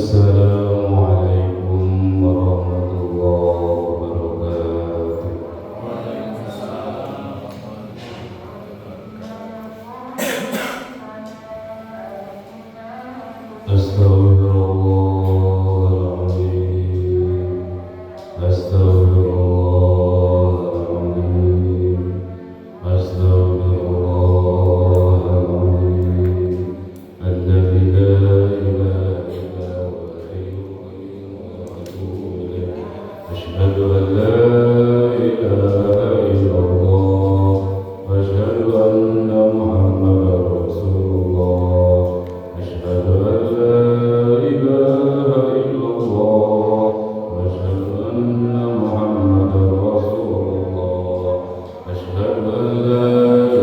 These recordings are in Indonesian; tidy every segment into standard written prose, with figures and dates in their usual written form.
Assalamualaikum warahmatullahi wabarakatuh. Astaghfirullahaladzim. Astaghfirullahaladzim. Astaghfirullahaladzim. Alladzi la ilaha illa huwal hayyul qayyum wa atubu ilaih. Asyhadu an la ilaha illallah wa asyhadu anna Muhammadar Rasulullah. Asyhadu an la ilaha illallah wa asyhadu anna Muhammadar Rasulullah. Asyhadu an la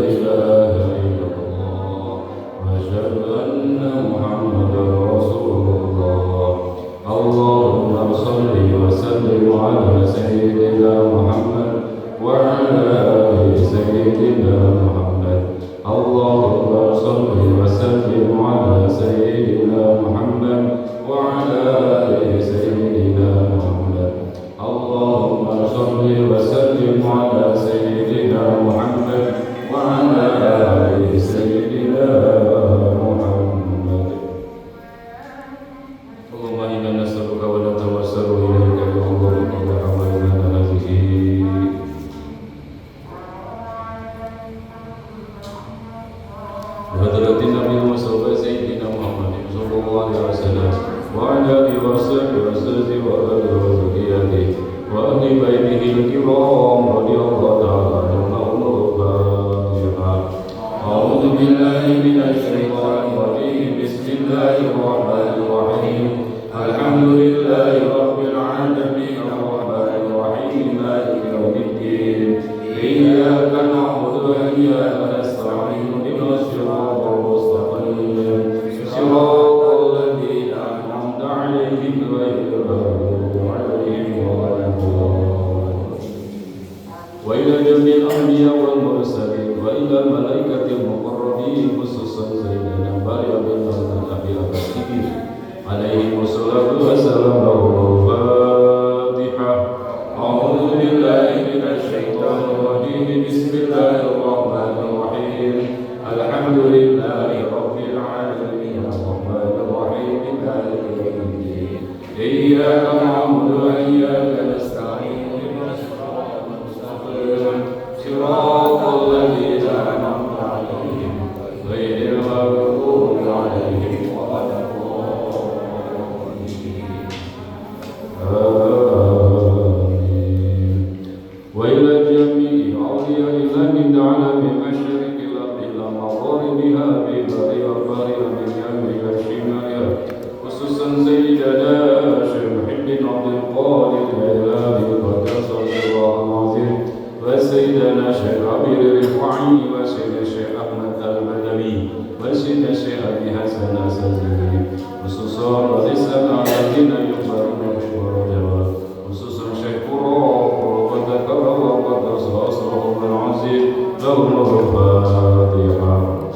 ilaha illallah wa asyhadu anna Muhammadar Rasulullah. Allahumma shalli wa sallim ala sayyidina Muhammad wa ala ali sayyidina Muhammad. Allahumma shalli wa sallim ala sayyidina Muhammad wa ala ali sayyidina Muhammad. Allahumma shalli wa sallim ala sayyidina Muhammad wa ala ali sayyidina Muhammad. Allahumma inna nas'aluka wa natawassalu ilayka ya Allah wa amalna hadhihi. Hadratin Nabi Muhammad Sayyidina Muhammad sallallahu alaihi wasallam wa ala alihi wa sahbihi wa sallam wa ala zurriyyatihi wa ahli baitihi al-kiram radhiyallahu ta'ala anhum wa ba'd. A'udzu billahi minasy syaithanir rajim. Bismillahir rahmanir rahim. Alhamdulillahi rabbil alamin arrahmanir rahim maliki yaumiddin. Iyyaka na'budu wa iyyaka nasta'in. Ihdinas siratal mustaqim. Siratal ladzina an'amta 'alaihim ghairil maghdubi 'alaihim waladdallin. Wa ila jami'il anbiya wal mursalin wa ila malaikatil muqarrabin khususan sayyidina Maryam binti Abi Bakr alaihi wassalatu wassalamu. Al-Fatihah. A'udzu billahi minasy syaithanir rajim. Bismillahir rahmanir rahim. Alhamdulillahi rabbil alamin arrahmanir rahim maliki yaumiddin. Iyyaka na'budu wa iyyaka nasta'in. Ihdinas siratal mustaqim. Siratal ladzina an'amta 'alaihim ghairil maghdubi 'alaihim waladdallin. Amin. Wa ila jami'i awliya'illahi ta'ala min masyariqil ardi ila magharibiha bi bari wa bari min yaminiha shimaliha khususan sayyidina Syekh Muhyiddin Abdul Qadir Jailani qaddasallahu azim wa sayyidina Syekh Abir Rifai wa sayyidina Syekh Ahmad Al-Badawi wa sayyidina Syekh Abi Hasan As-Sazili khususan walisan alatina yubaruna fi warajawat khususan Syekh Qurra wa takabba wa qaddasallahu al-azim lahum al-Fatihah.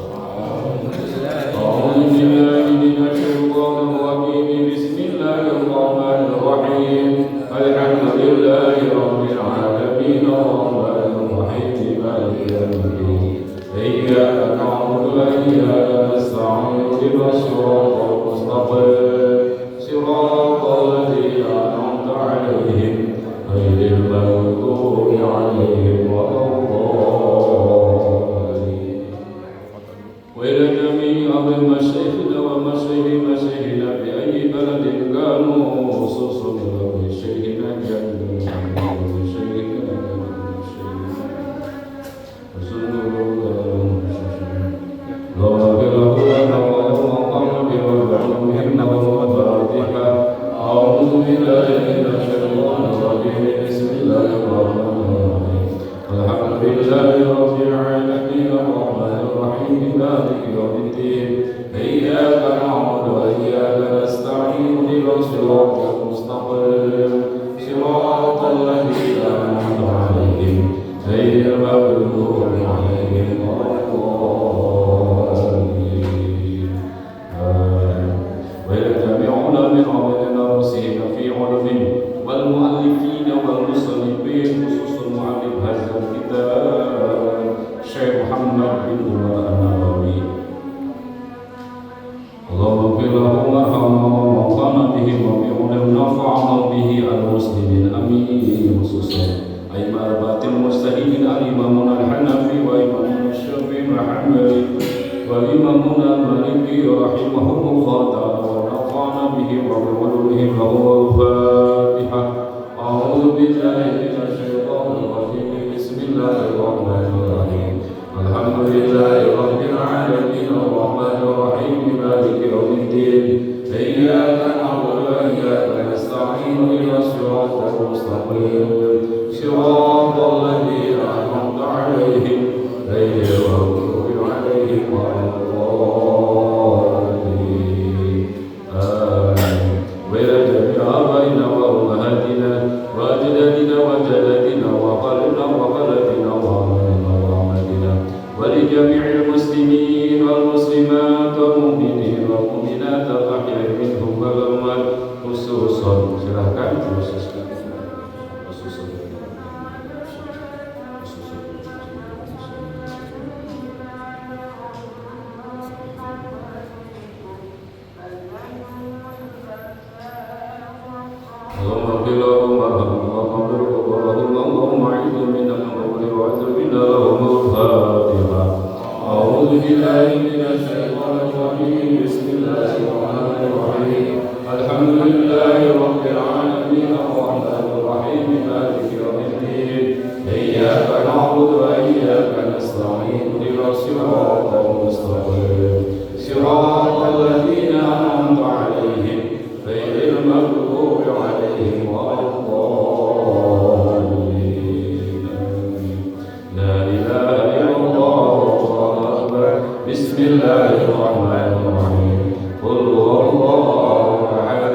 A'udzu billahi minasy syaithanir rajim. Bismillahir rahmanir rahim. Alhamdulillahi rabbil alamin arrahmanir rahim maliki yaumiddin. Iyyaka na'budu wa iyyaka nasta'in. Ihdinas siratal mustaqim. Siratal ladzina an'amta 'alaihim ghairil maghdubi 'alaihim waladdallin. Wa ila jami'i ahli masyayikhina wa masyayikhina bi ayyi baladin kanu khususan bi syayikhina jannah wa syayikhina A'udzu billahi minasy syaithanir rajim. Bismillahir rahmanir rahim. Alhamdulillahi rabbil alamin arrahmanir rahim maliki yaumiddin. Iyyaka na'budu wa iyyaka nasta'in. Ihdinas siratal mustaqim. Siratal ladzina an'amta 'alaihim ghairil maghdubi 'alaihim waladdallin. Wa ila jami'i ulama أئمة أربعة المجتهدين الإمامنا الحنفي وإمامنا الشافعي الحنبلي وإمامنا المالكي رحمهم الله تعالى ونفعنا بهم وبعلومهم له الفاتحة. أعوذ بالله من الشيطان الرجيم. بسم الله الرحمن الرحيم. الحمد لله رب العالمين الرحمن الرحيم مالك يوم الدين. إياك نعبد وإياك نستعين اهدنا الصراط المستقيم صراط الذين أنعمت عليهم غير المغضوب عليهم ولا الضالين. آمين. وإلى جميع آبائنا وأمهاتنا وأجدادنا وجداتنا وخالنا وخالاتنا وعمنا وعماتنا ولجميع المسلمين والمسلمات والمؤمنين والمؤمنات الأحياء منهم والأموات خصوصا silahkan khususkan أعوذ بالله من الشيطان الرجيم. بسم الله الرحمن الرحيم. الحمد لله رب العالمين الرحمن الرحيم مالك يوم الدين. إياك نعبد وإياك نستعين اهدنا الصراط المستقيم صراط الذين أنعمت عليهم غير المغضوب عليهم ولا الضالين. لا إله إلا الله والله أكبر. بسم الله الرحمن الرحيم. قل هو الله أحد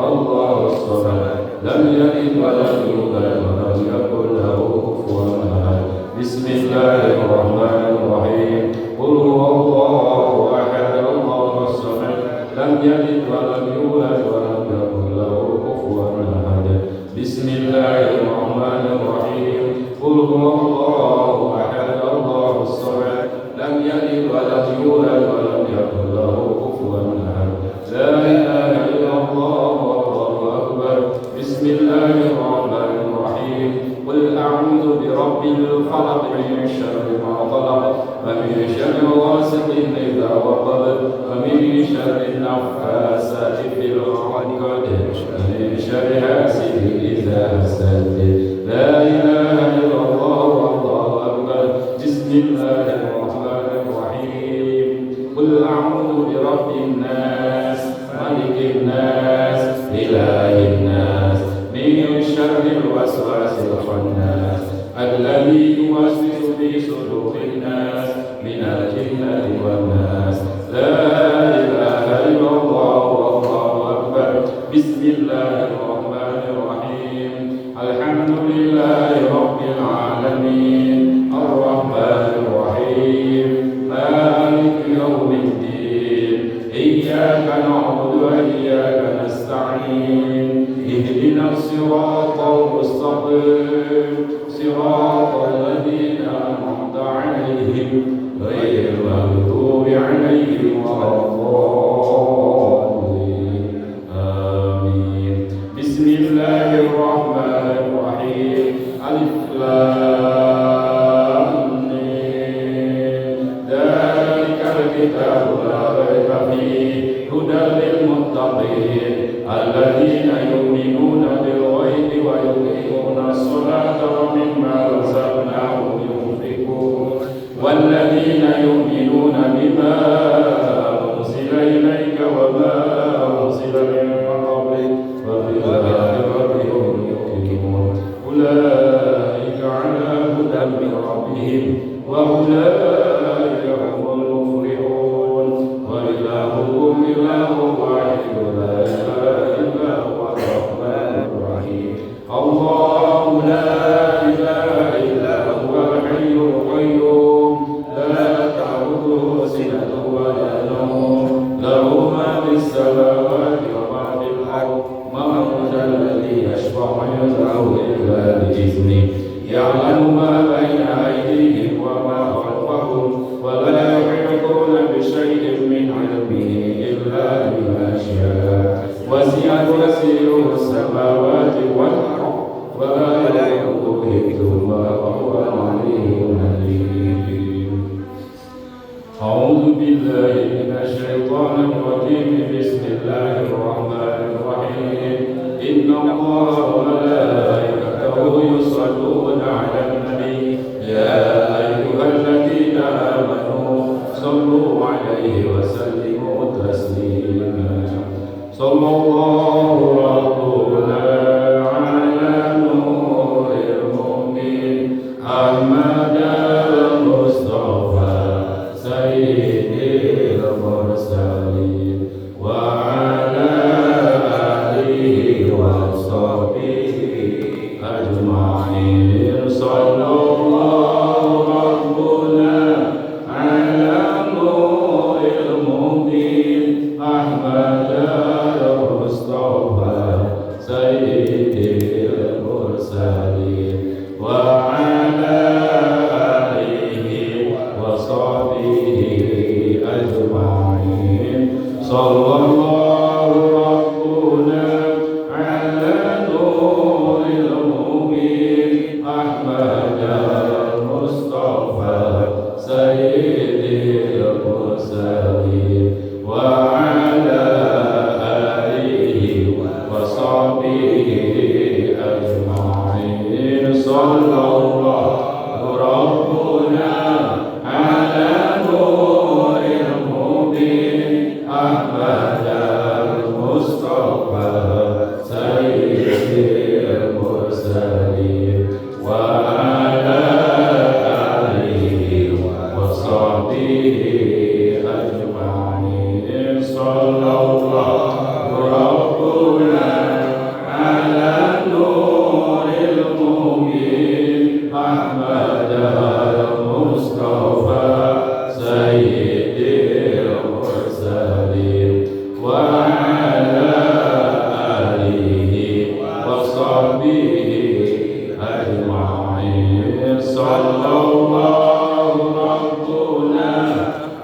الله الصمد لم يلد ولم يولد ولم يكن له كفوا أحد. بسم الله الرحمن الرحيم. قل هو الله أحد الله الصمد لم يلد ولم يولد ولم يكن له كفوا أحد. بسم الله الرحمن الرحيم. قل هو الله أحد الله الصمد لم يلد ولم يولد ولم يكن له كفوا أحد. لا إله إلا الله والله أكبر. بسم الله الرحمن الرحيم. قل أعوذ برب الفلق من شر ما خلق ومن شر غاسق إذا وقب ومن شر النفاثات في العقد ومن شر حاسد إذا حسد. لا إله إلا الله والله أكبر. بسم الله الرحمن الرحيم. قل أعوذ برب الناس ملك الناس إله الناس من شر الوسواس الخناس الذي يوسوس في صدور الناس من الجنة والناس. لا إله إلا الله والله أكبر. بسم الله الرحمن الرحيم. الحمد لله رب العالمين الرحمن الرحيم مالك يوم الدين. إياك نعبد وإياك نستعين اهدنا الصراط المستقيم صراط الذين أنعمت عليهم غير المغضوب عليهم ولا الضالين. آمين. بسم الله الرحمن الرحيم. ألف لام ميم. ذلك الكتاب لا ريب فيه هدى للمتقين الذين يؤمنون بالغيب ويقيمون الصلاة ومما رزقناهم ينفقون والذين يؤمنون بما أنزل إليك وما أنزل من قبلك وبالآخرة هم يوقنون. أولئك على هدى من ربهم وأولئك هم المفلحون. وإلهكم إله واحد لا إله إلا هو الرحمن الرحيم. الله لا إله إلا هو الحي القيوم لا تأخذه سنة ولا نوم له ما في السماوات وما في الأرض. من ذا الذي يشفع عنده إلا بإذنه. يعلم ما بين أيديهم وما خلفهم ولا يحيطون بشيء من علمه إلا بما شاء. وسع كرسيه السماوات والأرض ولا يؤوده وهو العلي الحكيم. أعوذ بالله من الشيطان الرجيم. بسم الله الرحمن الرحيم. إن الله وملائكته يصلون على النبي يا أيها الذين آمنوا صلوا عليه وسلموا تسليما. صلى الله ربنا على نور المؤمن أحمد المصطفى سيد المرسلين وعلى آله وصحبه أجمعين. صلى الله ربنا على نور المؤمن أحمد المصطفى سيد المرسلين وعلى آله وصحبه أجمعين. صلى الله ربنا على نور المؤمن أحمد المصطفى سيد المرسلين وعلى آله وصحبه أجمعين. صلى الله ربنا على نور المؤمن أحمد المصطفى سيد المرسلين وعلى آله وصحبه أجمعين. صلى الله ربنا على نور المؤمن أحمد المصطفى سيد المرسلين وعلى آله وصحبه أجمعين. صلى الله ربنا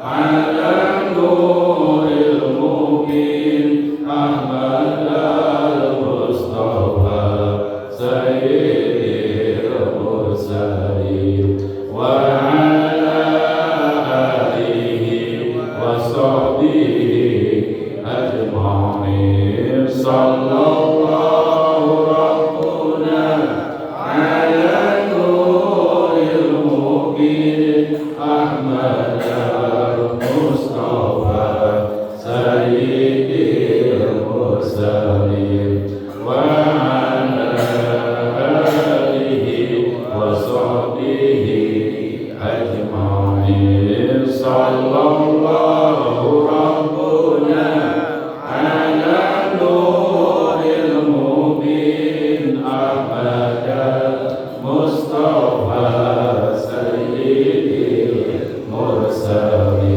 على نور المؤمن أحمد المصطفى سيد المرسلين وعلى آله وصحبه أجمعين. صلى الله ربنا على نور المؤمن أحمد المصطفى سيد المرسلين وعلى آله وصحبه أجمعين. صلى الله ربنا على نور المؤمن أحمد المصطفى سيد المرسلين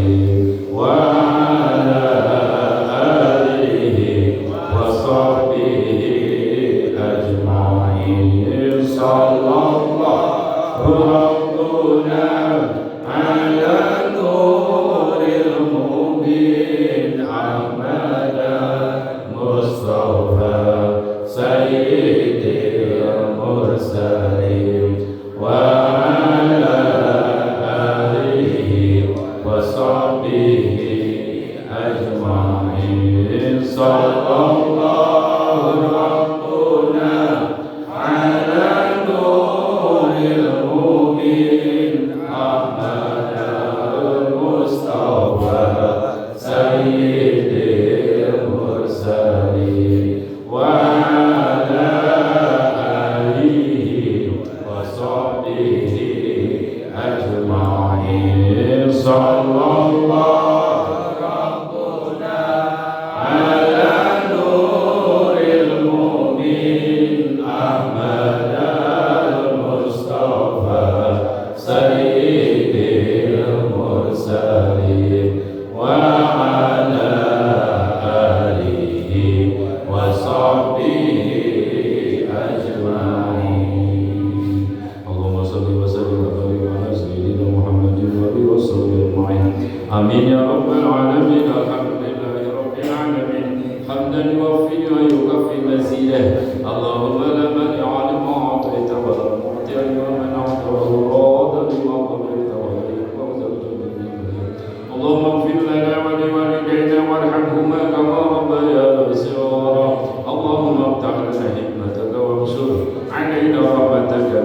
وعلى آله وصحبه أجمعين. صلى الله ربنا على نور المؤمن أحمد المصطفى سيد المرسلين وعلى آله وصحبه أجمعين. صلى الله ربنا على نور المؤمن أحمد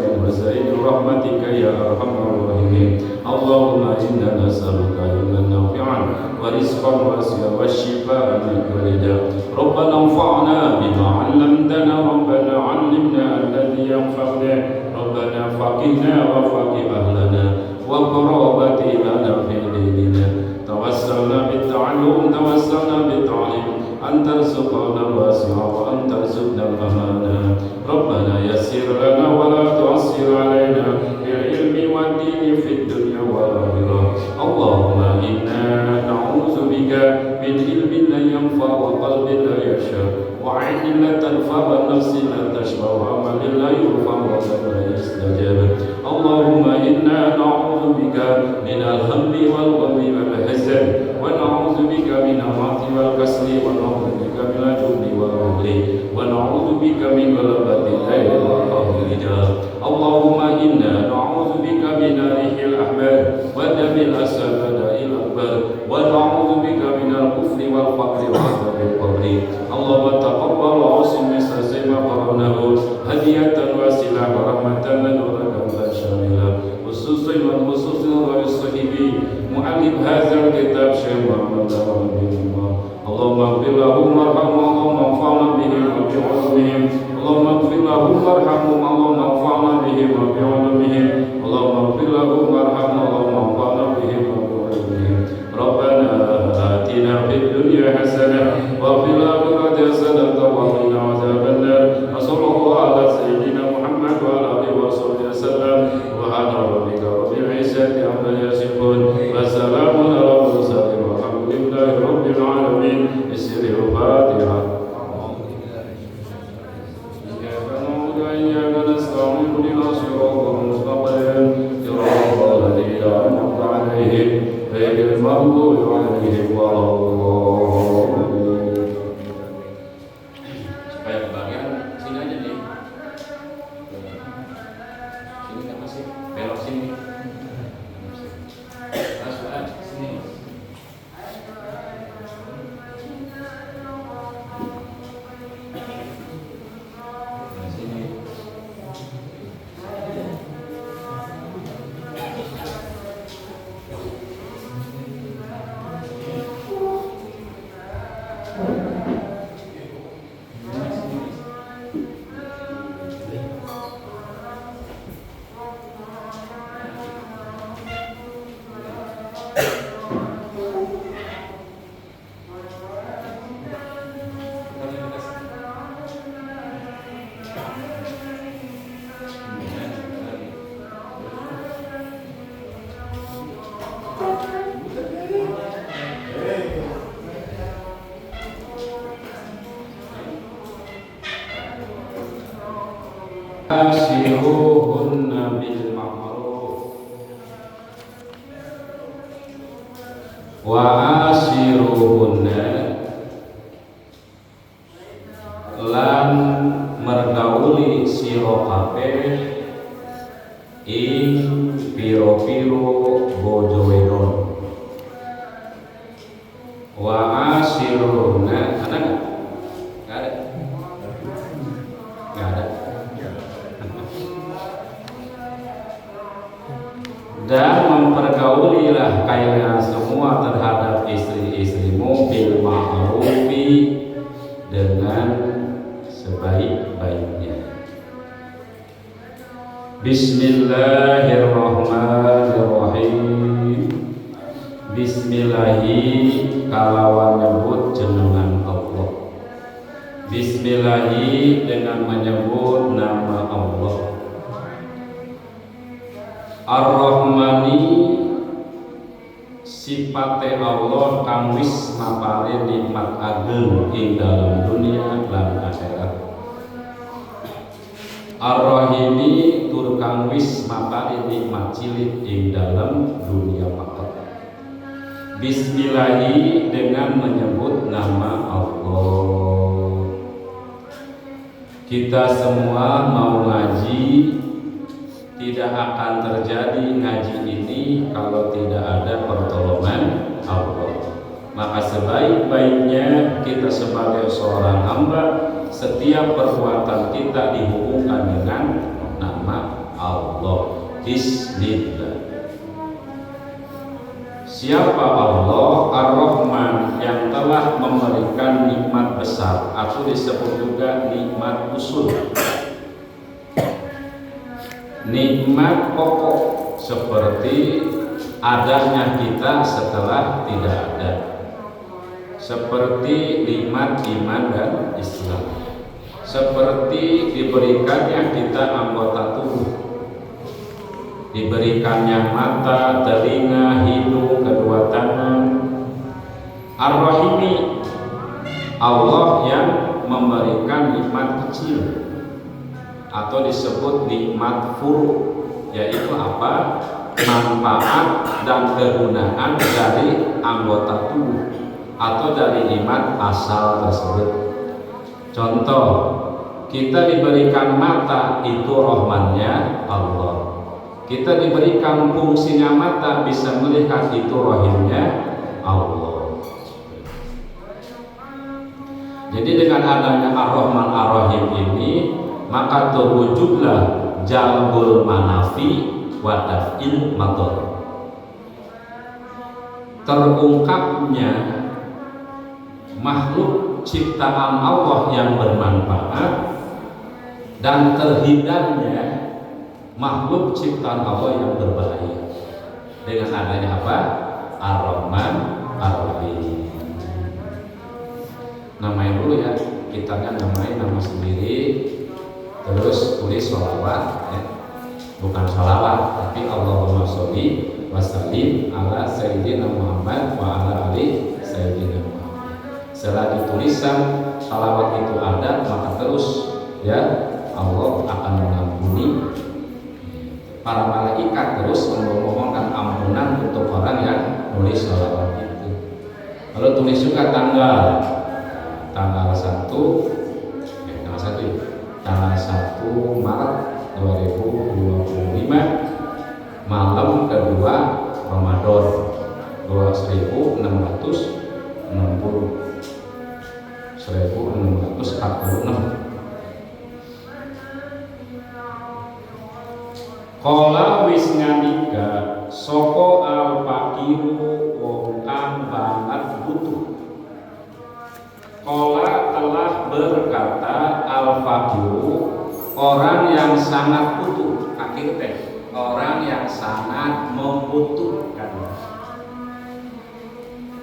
من خزائن رحمتك يا أرحم الراحمين اللهم إنا نسألك علما نافعا ورزقا واسعا والشفاء من كل داء ربنا انفعنا بما علمتنا ربنا علمنا الذي ينفعنا ربنا فقهنا وفقه أهلنا وقرابة لنا في ديننا توسلنا بالتعلم توسلنا بالتعليم أن ترزقنا الواسع وأن ترزقنا الأمانة ربنا يسر لنا ولا تعسر علينا بالعلم والدين في الدنيا والآخرة اللهم إنا نعوذ بك من علم لا ينفع وقلب لا يخشى وعين لا تنفع ونفس لا تشبع وعمل لا يرفع وقلب لا يستجاب اللهم إنا نعوذ بك من الهم والغم والحزن ونعوذ بك من الموت والكسل ونعوذ بك من الجبن والبخل ونعوذ بك من غلبة الليل وقهر الرجال اللهم إنا نعوذ بك من ريح الأحمر ودم الأسد وداء الأكبر ونعوذ بك من الكفر والفقر وعذاب القبر اللهم تقبل وعصم مثل ما قرأناه هدية وسيلة ورحمة ونورا شاملة خصوصا وبالصحيح مؤلف هذا الكتاب شيخ محمد اللهم اغفر لهم وارحمهم اللهم انفعنا بهم وبعلومهم اللهم اغفر لهم وارحمهم اللهم انفعنا بهم وبعلومهم اللهم اغفر لهم وارحمهم اللهم انفعنا بهم وبعلومهم ربنا آتنا في الدنيا حسنة وفي الآخرة حسنة وقنا عذاب النار وصلى الله على سيدنا محمد وعلى آله وصحبه وسلم سبحان ربك رب العزة عما يصفون وسلام على المرسلين والحمد لله رب العالمين بسر الفاتحة إياك نعبد وإياك نستعين اهدنا الصراط المستقيم صراط الذين أنعمت عليهم غير المغضوب عليهم ولا الضالين. Supaya kebagian sini aja nih. Sini kan masih belok sini. Masuk sini. Asiruhunna bil ma'ruf wa asiruhunna lan mergauli sira kabeh ing pira-pira bojo wedon wa asiruhunna ada enggak ada enggak ada dan mempergaulilah kalian semua terhadap istri-istrimu bil ma'rufi dengan sebaik-baiknya. Bismillahirrahmanirrahim. Bismillahi kalawan nyebut jenengan Allah. Bismillahi dengan menyebut nama Allah. Ar-Rahmani sifate Allah kang wis mapare nikmat ageng ing dalam dunia lan akhirat. Ar-Rahimi tur kang wis mapare nikmat cilik ing dalam dunia paket. Bismillahi dengan menyebut nama Allah. Kita semua mau ngaji, tidak akan terjadi ngaji ini kalau tidak ada pertolongan Allah. Maka sebaik-baiknya kita sebagai seorang hamba, setiap perbuatan kita dihubungkan dengan nama Bismillah. Siapa Allah Ar-Rahman yang telah memberikan nikmat besar atau disebut juga nikmat usul, nikmat pokok seperti adanya kita setelah tidak ada, seperti nikmat iman dan Islam, seperti diberikannya kita anggota tubuh, diberikannya mata, telinga, hidung, kedua tangan. Ar-Rahimi, Allah yang memberikan nikmat kecil atau disebut nikmat furu, yaitu apa? Manfaat dan kegunaan dari anggota tubuh atau dari nikmat asal tersebut. Contoh, kita diberikan mata, itu rahmannya Allah. Kita diberikan fungsinya mata, bisa melihat, itu rahimnya Allah. Jadi dengan adanya Ar-Rahman Ar-Rahim ini, maka terwujudlah jalbul manafi wa daf'il madar. Terungkapnya makhluk ciptaan Allah yang bermanfaat dan terhindarnya makhluk ciptaan Allah yang berbahaya dengan adanya apa? Ar-Rahman Ar-Rahim. Namanya dulu ya, kita kan namanya nama sendiri, terus tulis sholawat ya. Bukan sholawat, tapi Allahumma sholli wa sallim ala sayyidina Muhammad wa ala ali sayyidina Muhammad. Setelah ditulisan sholawat itu ada, maka terus ya Allah akan mengampuni. Para malaikat terus memohonkan ampunan untuk orang yang nulis sholawat itu. Lalu tulis juga tanggal 1 Maret 2025 malam kedua Ramadan 1646. Kala wis ngandika soko al-fakiru wong kang banget butuh. Kala telah berkata al-fakiru, orang yang sangat butuh, fakir teh, orang yang sangat membutuhkan.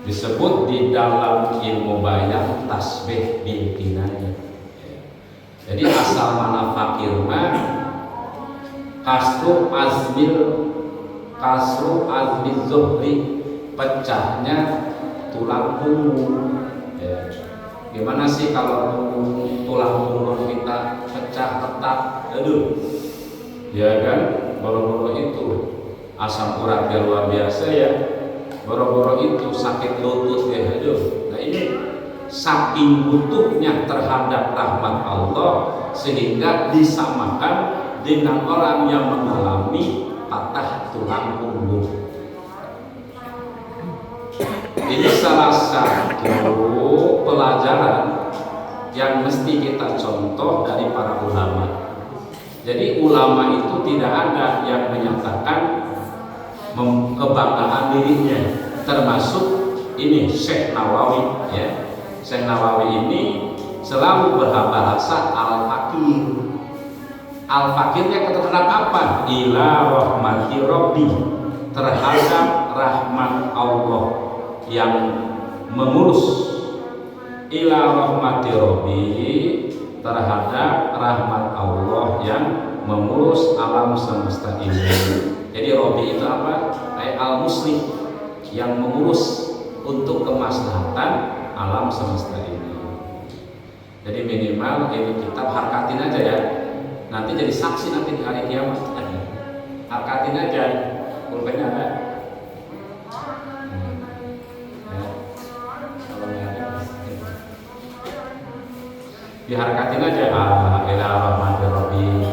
Disebut di dalam ilmu bayan tasbih bil kinayah. Jadi asal mana fakir mah kasru azmil zuhri, pecahnya tulang punggung ya. Gimana sih kalau tulang punggung kita pecah retak, aduh ya kan, boro-boro itu asam uratnya luar biasa ya, boro-boro itu sakit lutut ya, aduh. Nah ini saking butuhnya terhadap rahmat Allah sehingga disamakan dengan orang yang mengalami patah tulang punggung. Ini salah satu pelajaran yang mesti kita contoh dari para ulama. Jadi ulama itu tidak ada yang menyatakan kebanggaan dirinya, termasuk ini Syekh Nawawi ya. Syekh Nawawi ini selalu berbahasa al-fakir. Al-fakirnya terhadap apa? Ila rahmati rabbi, terhadap rahmat Allah yang mengurus. Ila rahmati rabbi, terhadap rahmat Allah yang mengurus alam semesta ini. Jadi rabbi itu apa? Al-muslim, yang mengurus untuk kemaslahatan alam semesta ini. Jadi minimal ini kitab harkatin aja ya. Nanti jadi saksi nanti di hari kiamat. Harkatin aja, pulpennya ada. Ya. Kalau nggak ada, diharkatin aja. Ila rahmati rabbi.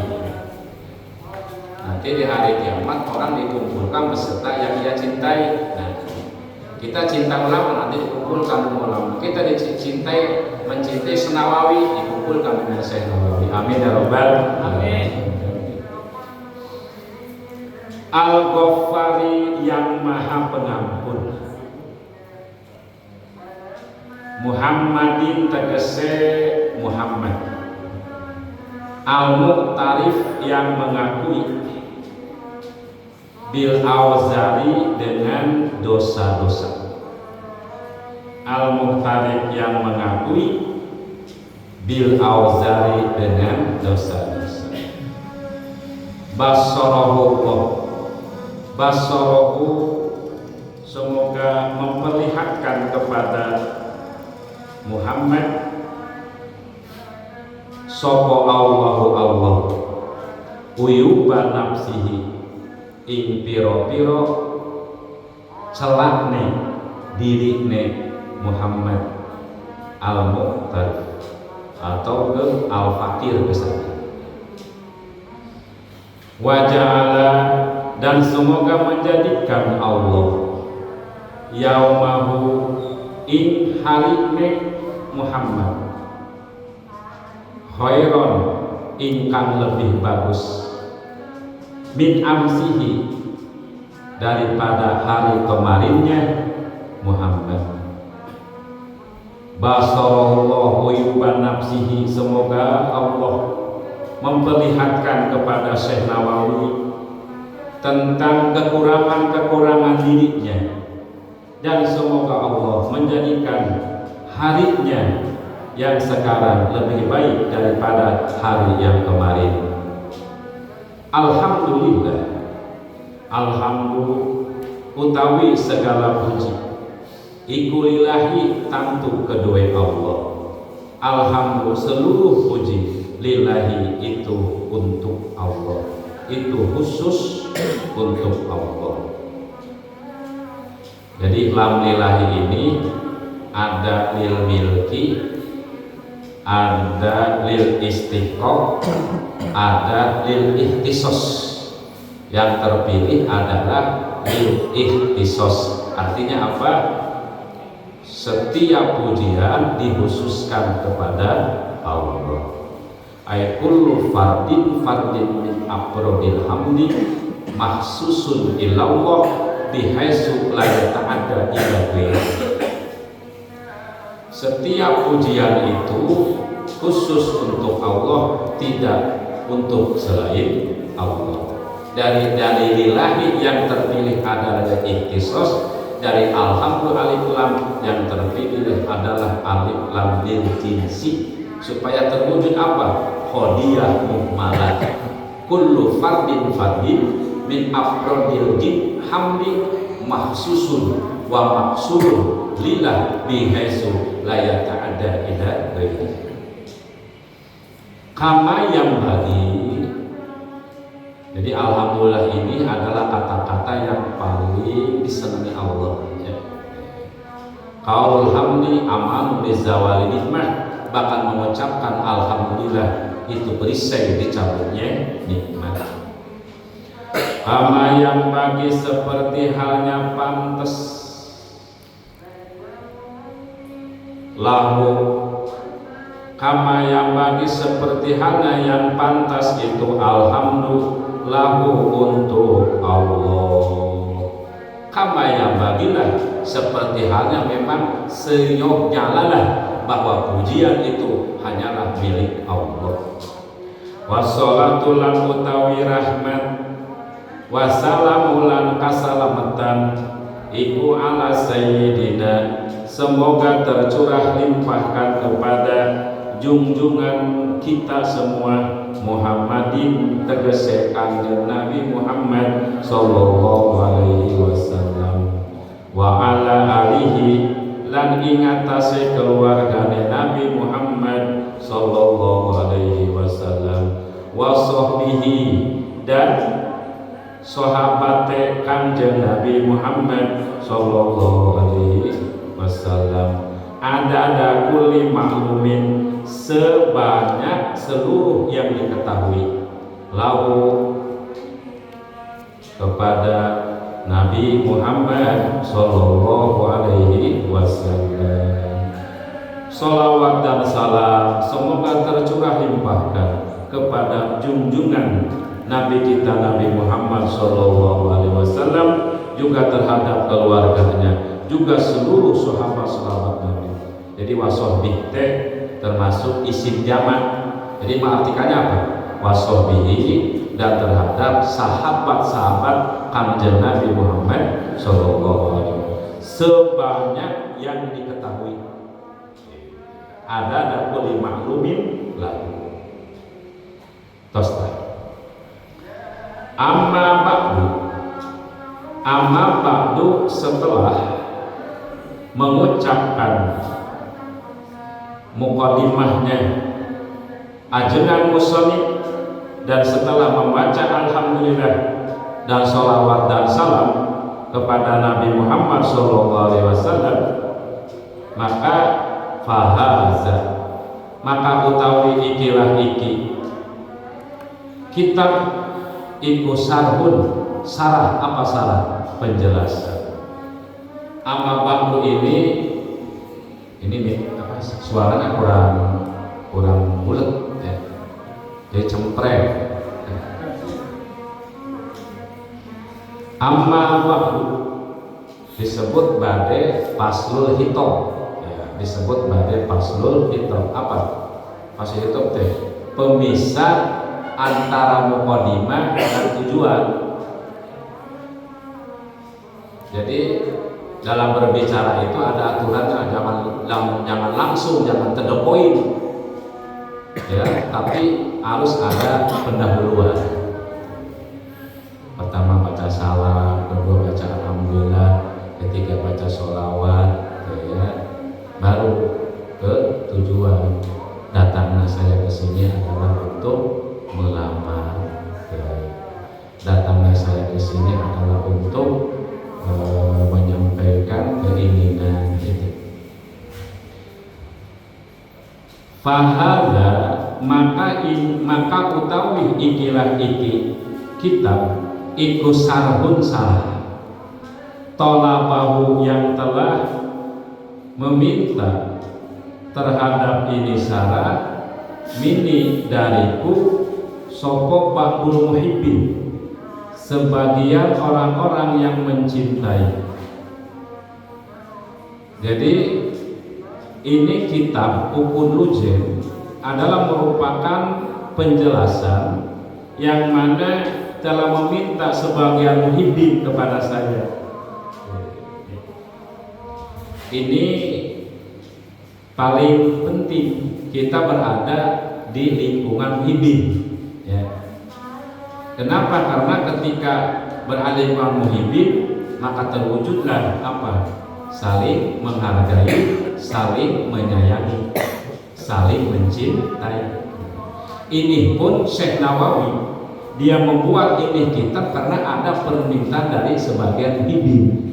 Nanti di hari kiamat orang dikumpulkan beserta yang dia cintai. Nah, kita cinta ulama nanti dikumpulkan dengan ulama. Kita mencintai Senawawi dikumpulkan dengan Syekh Nawawi. Amin ya rabbal alamin. Al-Ghaffari yang maha pengampun. Muhammadin tegese Muhammad. Al-Muqtarif yang mengakui. Bil Auzari dengan dosa-dosa. Al-Muqtarif yang mengakui. Bil Auzari dengan dosa-dosa. Basarahu semoga memperlihatkan kepada Muhammad sapa Allahu Allah uyuba nafsihi ing pira-pira celakne dirine Muhammad al-Muqtarif atau ke al-Fakir besar. Waja'ala dan semoga menjadikan Allah yaumahu ing harine Muhammad khairon ingkang lebih bagus min amsihi daripada hari kemarinnya Muhammad. Basarallahu yuban nafsihi semoga Allah memperlihatkan kepada Syekh Nawawi tentang kekurangan-kekurangan dirinya, dan semoga Allah menjadikan harinya yang sekarang lebih baik daripada hari yang kemarin. Alhamdulillah, alhamdulillah utawi segala puji iku lillahi tantu kedua Allah. Alhamdulillah seluruh puji lillahi itu untuk Allah, itu khusus untuk Allah. Jadi lam lillahi ini ada lil milki, ada lil istiqoq, ada lil ihtisos. Yang terpilih adalah lil ihtisos. Artinya apa? Setiap pujian dikhususkan kepada Allah. Ay kullu fardin min afrodil hamdi mahsusun ilallah bihaisu la yata'adda ila ghairi. Setiap pujian itu khusus untuk Allah, tidak untuk selain Allah. Dari dalilillahi yang terpilih adalah ikhtisos, dari alhamdulillah alif lam yang terpilih adalah alif lam lil jinsi, supaya terwujud apa? Khodiyah muhmalah kullu fardin min afrodil jin hamdi mahsusun wa maksurun lillah bihaisu la yata'adda ila ghairi. Kama yang bagi. Jadi alhamdulillah ini adalah kata-kata yang paling disenangi Allah, ya. Qaulul hamdi amanu bizawali nikmah, bahkan mengucapkan alhamdulillah itu perisai dicabutnya nikmat. Kama yang bagi seperti halnya pantas lahu, kama yang bagi seperti halnya yang pantas itu alhamdulillah lahu untuk Allah. Kama yang bagilah seperti halnya memang seyogyanya lah bahwa pujian itu hanyalah milik Allah. Wassalatu lan utawi rahmat, wassalamu lan kasalamatan iku ala sayyidina semoga tercurah limpahkan kepada junjungan kita semua Muhammadin tegese kanjeng Nabi Muhammad sallallahu alaihi wasallam wa ala alihi lan ingatase keluargane Nabi Muhammad sallallahu alaihi wasallam wa sahbihi dan sahabate kanjeng Nabi Muhammad sallallahu alaihi wasallam ada kulli maklumin sebanyak seluruh yang diketahui lahu kepada Nabi Muhammad sallallahu alaihi wasallam. Salawat dan salam semoga tercurah limpahkan kepada junjungan Nabi kita Nabi Muhammad sallallahu Wasallam, juga terhadap keluarganya, juga seluruh sahabat-sahabat Nabi. Jadi wasohbih teh termasuk isim jamak. Jadi mengartikannya apa? Wasohbihi, dan terhadap sahabat-sahabat Kanjeng Nabi Muhammad Sallallahu Alaihi Wasallam sebanyak yang diketahui. Ada dan boleh maklumin lalu. Tosta. Amma ba'du setelah mengucapkan mukadimahnya ajengan musannif dan setelah membaca alhamdulillah dan sholawat dan salam kepada Nabi Muhammad SAW, maka fahaza, maka utawi ikilah iki kitab iku sarhun, sarah. Apa sarah? Penjelasan. Amma ba'du ini nih apa, suaranya kurang bulat ya. Jadi cempreng. Amma ba'du disebut badai faslul hitam ya, disebut badai faslul hitam. Apa faslul hitam teh? Pemisah antara mukadimah dan tujuan. Jadi dalam berbicara itu ada aturannya, jangan langsung, jangan to the point ya, tapi harus ada pendahuluan. Pertama baca salam, kedua baca alhamdulillah, ketiga baca sholawat ya, baru ke tujuan. Datangnya saya ke sini adalah untuk melamar ya. Datangnya saya ke sini adalah untuk menyampaikan keinginan itu. Fahadha, maka utawi ikilah iki kitab iku sarhun sarah tolabahu, yang telah meminta terhadap ini sarah mini dariku sopo ba'dul muhibbin, sebagian orang-orang yang mencintai. Jadi ini kitab Ukun Lujen adalah merupakan penjelasan yang mana telah meminta sebagian muhibbin kepada saya. Ini paling penting, kita berada di lingkungan muhibbin ya. Kenapa? Karena ketika berada di lingkungan muhibbin, maka terwujudlah apa? Saling menghargai, saling menyayangi, saling mencintai. Ini pun Syekh Nawawi dia membuat ini kitab karena ada permintaan dari sebagian muhibbin.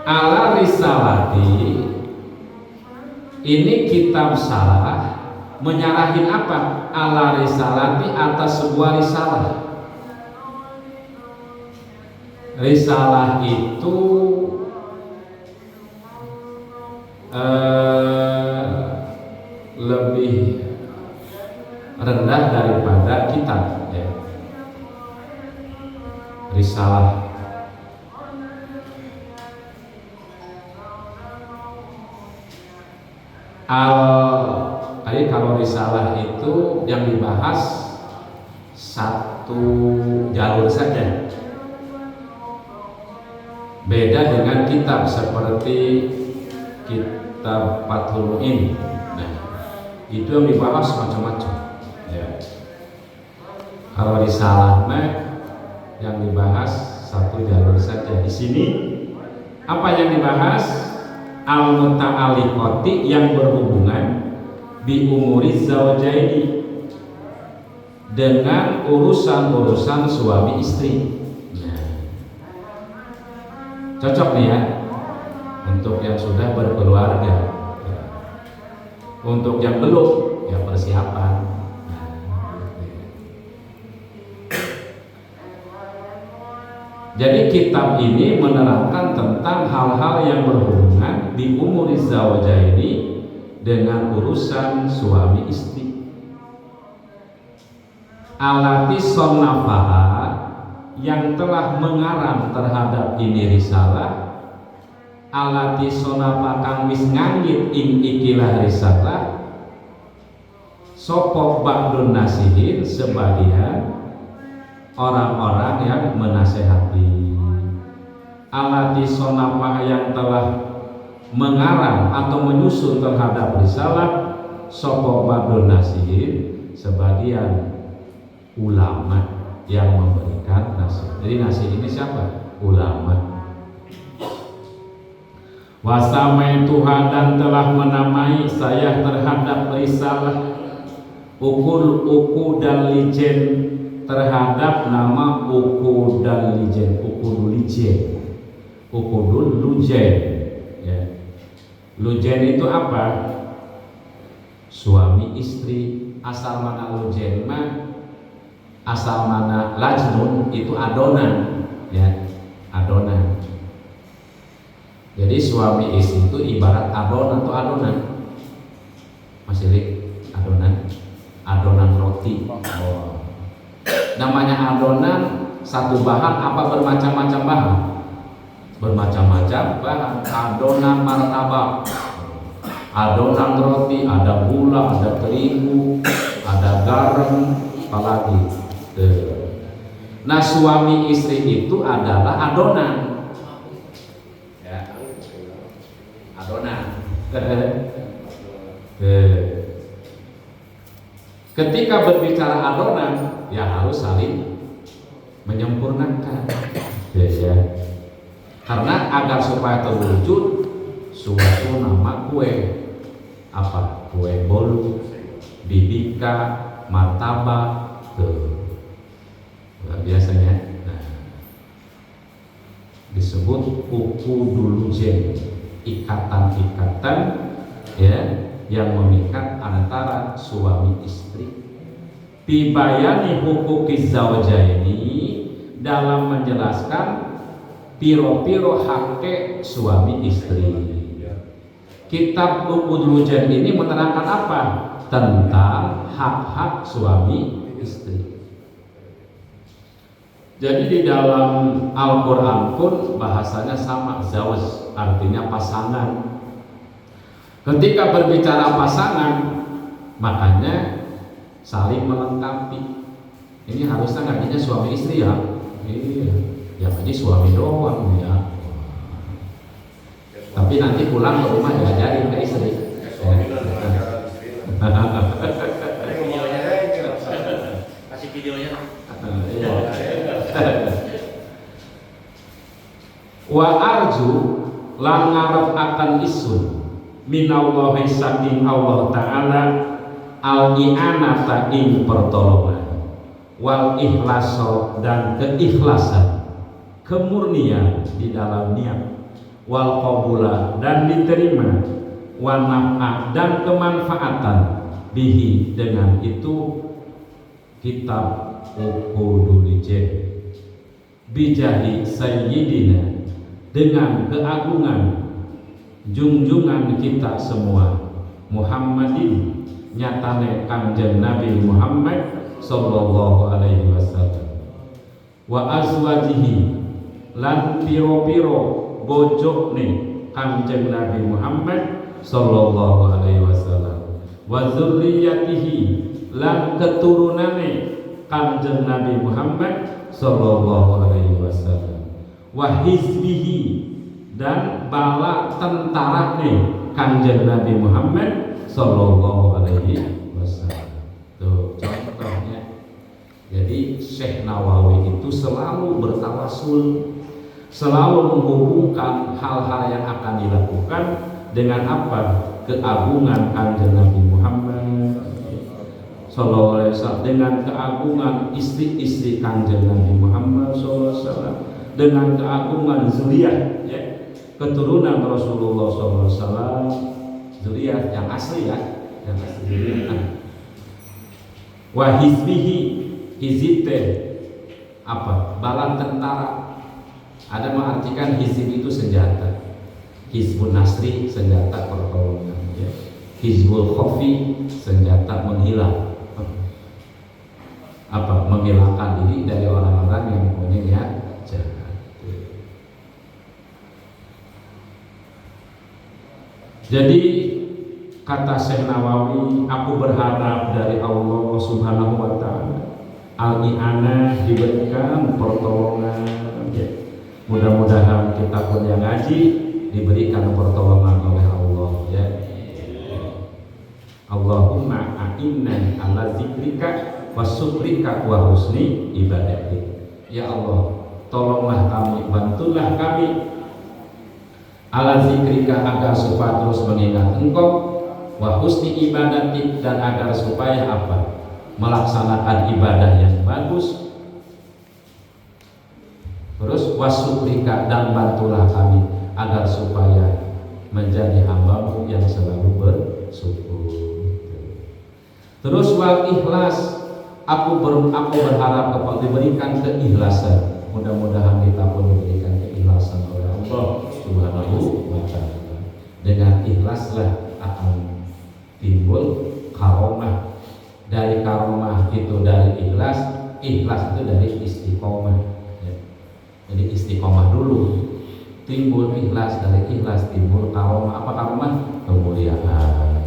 Ala risalati, ini kitab salah menyarahin apa? Ala risalati, atas sebuah risalah. Risalah itu lebih rendah daripada kitab ya. Risalah kalau risalah itu yang dibahas satu jalur saja. Beda dengan kitab seperti kitab Fathul Mu'in. Nah, itu yang dibahas macam-macam. Ya. Kalau risalah yang dibahas satu jalur saja. Di sini apa yang dibahas? Al-muta'alliqati, yang berhubungan bi umuri zawjaini, dengan urusan-urusan suami istri. Nah, cocok nih ya untuk yang sudah berkeluarga. Untuk yang belum, ya persiapan. Jadi kitab ini menerangkan tentang hal-hal yang berhubungan di umur zawjaini, dengan urusan suami istri. alati sonnafaha yang telah mengarang terhadap ini risalah, alati sonnafa kang wis nganggit ing ikilah risalah sapa ba'dun nasihin sebagian orang-orang yang menasehati. Alati sonnafa yang telah mengarang atau menyusun terhadap risalah sapa ba'dun nasihin sebagian ulama yang memberikan nasihat. Jadi nasihat ini siapa? Ulama. Wasamai Tuhan dan telah menamai saya terhadap risalah ukul dan lijen terhadap nama ukul dan lijen, ukul lijen, ukul lujen. Ya. Lujen itu apa? Suami istri. Asal mana lujen mah? Asal mana lajnun itu adonan, ya, adonan. Jadi suami istri itu ibarat adonan atau adonan, masih adonan roti. Oh. Namanya adonan satu bahan apa bermacam-macam bahan? Bermacam-macam bahan. Adonan martabak, adonan roti, ada gula, ada terigu, ada garam, apalagi. Nah suami istri itu adalah adonan, ya, adonan. Ketika berbicara adonan, ya harus saling menyempurnakan, ya. Karena agar supaya terwujud suatu nama kue, apa? Kue bolu, bibika, martabak, biasanya disebut kuku dulujen, ikatan-ikatan ya yang memikat antara suami istri. Bibayani huquqiz zawjaini, dalam menjelaskan piro-piro hak suami istri. Kitab Uqud Lujan ini menerangkan apa? Tentang hak-hak suami istri. Jadi di dalam Al-Quran pun bahasanya sama, zawj artinya pasangan. Ketika berbicara pasangan, makanya saling melengkapi. Ini harusnya ngajinya suami istri ya. Iya, ya ngaji suami doang ya. Tapi nanti pulang ke rumah diajarin ke istri. Kasih videonya. Wa arju lan ngarep akan isun minallahi saking Allah taala al-i'anata ing pertolongan wal ikhlaso dan keikhlasan, kemurnian di dalam niat, wal qabula dan diterima, wan naf'a dan kemanfaatan bihi dengan itu kitab Uqudul-Jen bijahi sayyidina dengan keagungan junjungan kita semua Muhammadin nyatane Kanjeng Nabi Muhammad sallallahu alaihi wasallam wa azwajihi lan piro-piro bojone Kanjeng Nabi Muhammad sallallahu alaihi wasallam wa dzurriyyatihi lan keturunane Kanjeng Nabi Muhammad sallallahu alaihi wasallam wa hizbihi dan bala tentarane Kanjeng Nabi Muhammad sallallahu alaihi wasallam. Tuh contohnya. Jadi Syekh Nawawi itu selalu bertawasul, selalu menghubungkan hal-hal yang akan dilakukan dengan apa? Keagungan Kanjeng Nabi Muhammad sallallahu alaihi wasallam, dengan keagungan istri-istri Kanjeng Nabi Muhammad sallallahu alaihi wasallam, dengan keagungan zuriyah ya, keturunan Rasulullah sallallahu alaihi wasallam, zuriyah yang asli ya, yang asli. Wa hizbihi, hizite apa? Bala tentara. Ada mengartikan hizib itu senjata. Hizbun Nasri senjata pertolongan ya. Hizbul Khofi senjata menghilang. menghilangkan diri dari orang-orang yang punya niat jahat. Jadi kata Syekh Nawawi, aku berharap dari Allah Subhanahu wa taala al-i'anah, diberikan pertolongan. Mudah-mudahan kita pun yang ngaji diberikan pertolongan oleh Allah ya. Allahumma a'inna ala zikrika wa syukrika wa husni ibadatik. Ya Allah, tolonglah kami, bantulah kami ala zikrika agar supaya terus mengingat Engkau, wa husni ibadatik dan agar supaya apa? Melaksanakan ibadah yang bagus. Terus wasyukrika dan bantulah kami agar supaya menjadi hamba-Mu yang selalu bersyukur. Terus wal ikhlas, aku berharap kepada diberikan keikhlasan. Mudah-mudahan kita pun diberikan keikhlasan oleh Allah Subhanahu wa taala. Dengan ikhlaslah akan timbul karomah. Dari karomah itu dari ikhlas, ikhlas itu dari istiqomah. Jadi istiqomah dulu, timbul ikhlas, dari ikhlas timbul karomah. Apa karomah? Kemuliaan.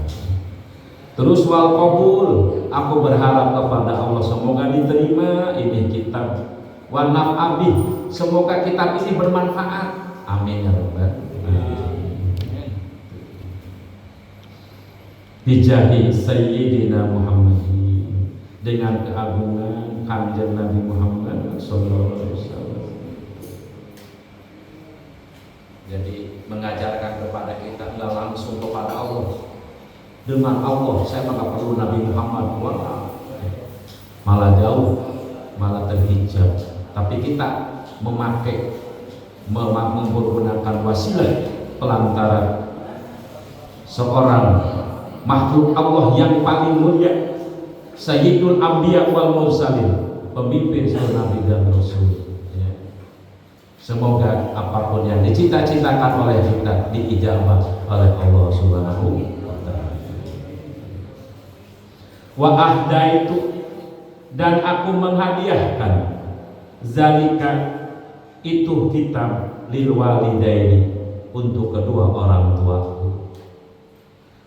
Terus wal qabul, aku berharap kepada Allah semoga diterima ini kitab. Wa naf'abih, semoga kitab ini bermanfaat. Amin ya rabbal alamin. Bijahi Sayyidina Muhammadin, dengan keagungan Kanjeng Nabi Muhammad sallallahu alaihi wasallam. Jadi mengajarkan kepada kita tidak langsung kepada Allah. Dengan Allah saya maka perlu Nabi Muhammad, malah jauh, malah terhijab. Tapi kita menggunakan wasilah pelantara seorang makhluk Allah yang paling mulia, Sayyidul Anbiya wal Mursalin, pemimpin seluruh Nabi dan Rasul. Semoga apapun yang dicita-citakan oleh kita diijabah oleh Allah Subhanahu wa taala. Wa ahdaitu, dan aku menghadiahkan zalika itu kitab lil walidaini, untuk kedua orang tuaku.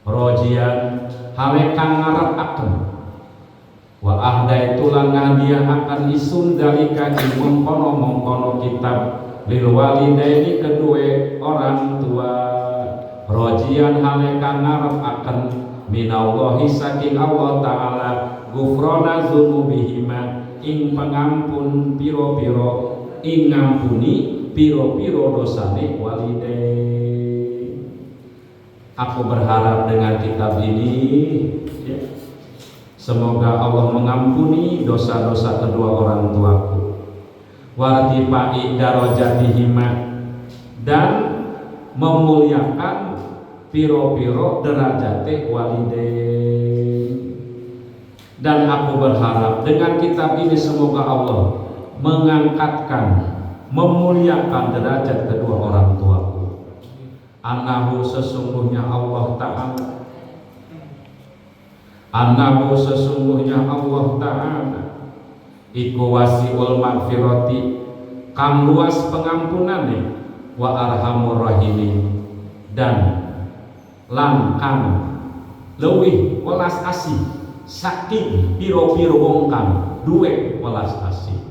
Rojian hale kang ngarep-aken, wa ahdaitu lan ngahadiahaken isun zalika ing mengkono kitab lil walidaini kedua orang tua. Rojian hale kang ngarep akan minallahi saking Allah taala gufrona dzunubihima, ing pengampun piro-piro, ing ngampuni piro-piro dosane walidain. Aku berharap dengan kitab ini ya, semoga Allah mengampuni dosa-dosa kedua orang tuaku, wartipai darajatihima, dan memuliakan piro-piro derajate walidain. Dan aku berharap dengan kitab ini semoga Allah mengangkatkan, memuliakan derajat kedua orang tuaku. Anahu sesungguhnya Allah Ta'ala, anahu sesungguhnya Allah Ta'ala iku wasiul magfirati, kang luas pengampunane, wa arhamur rahimin, dan langkang leuwih welas asih saking piro-piro wong kang duwe welas asih.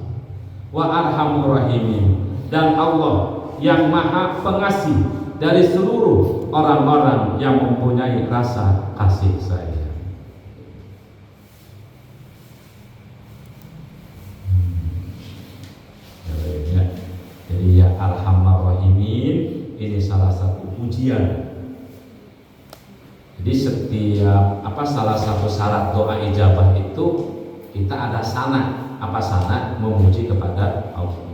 Wa arhamur rahimin, dan Allah yang maha pengasih dari seluruh orang-orang yang mempunyai rasa kasih sayang. Jadi ya arhamar rahimin ini salah satu pujian. Jadi setiap salah satu syarat doa ijabah itu kita ada sana. Apa sana? Memuji kepada Allah.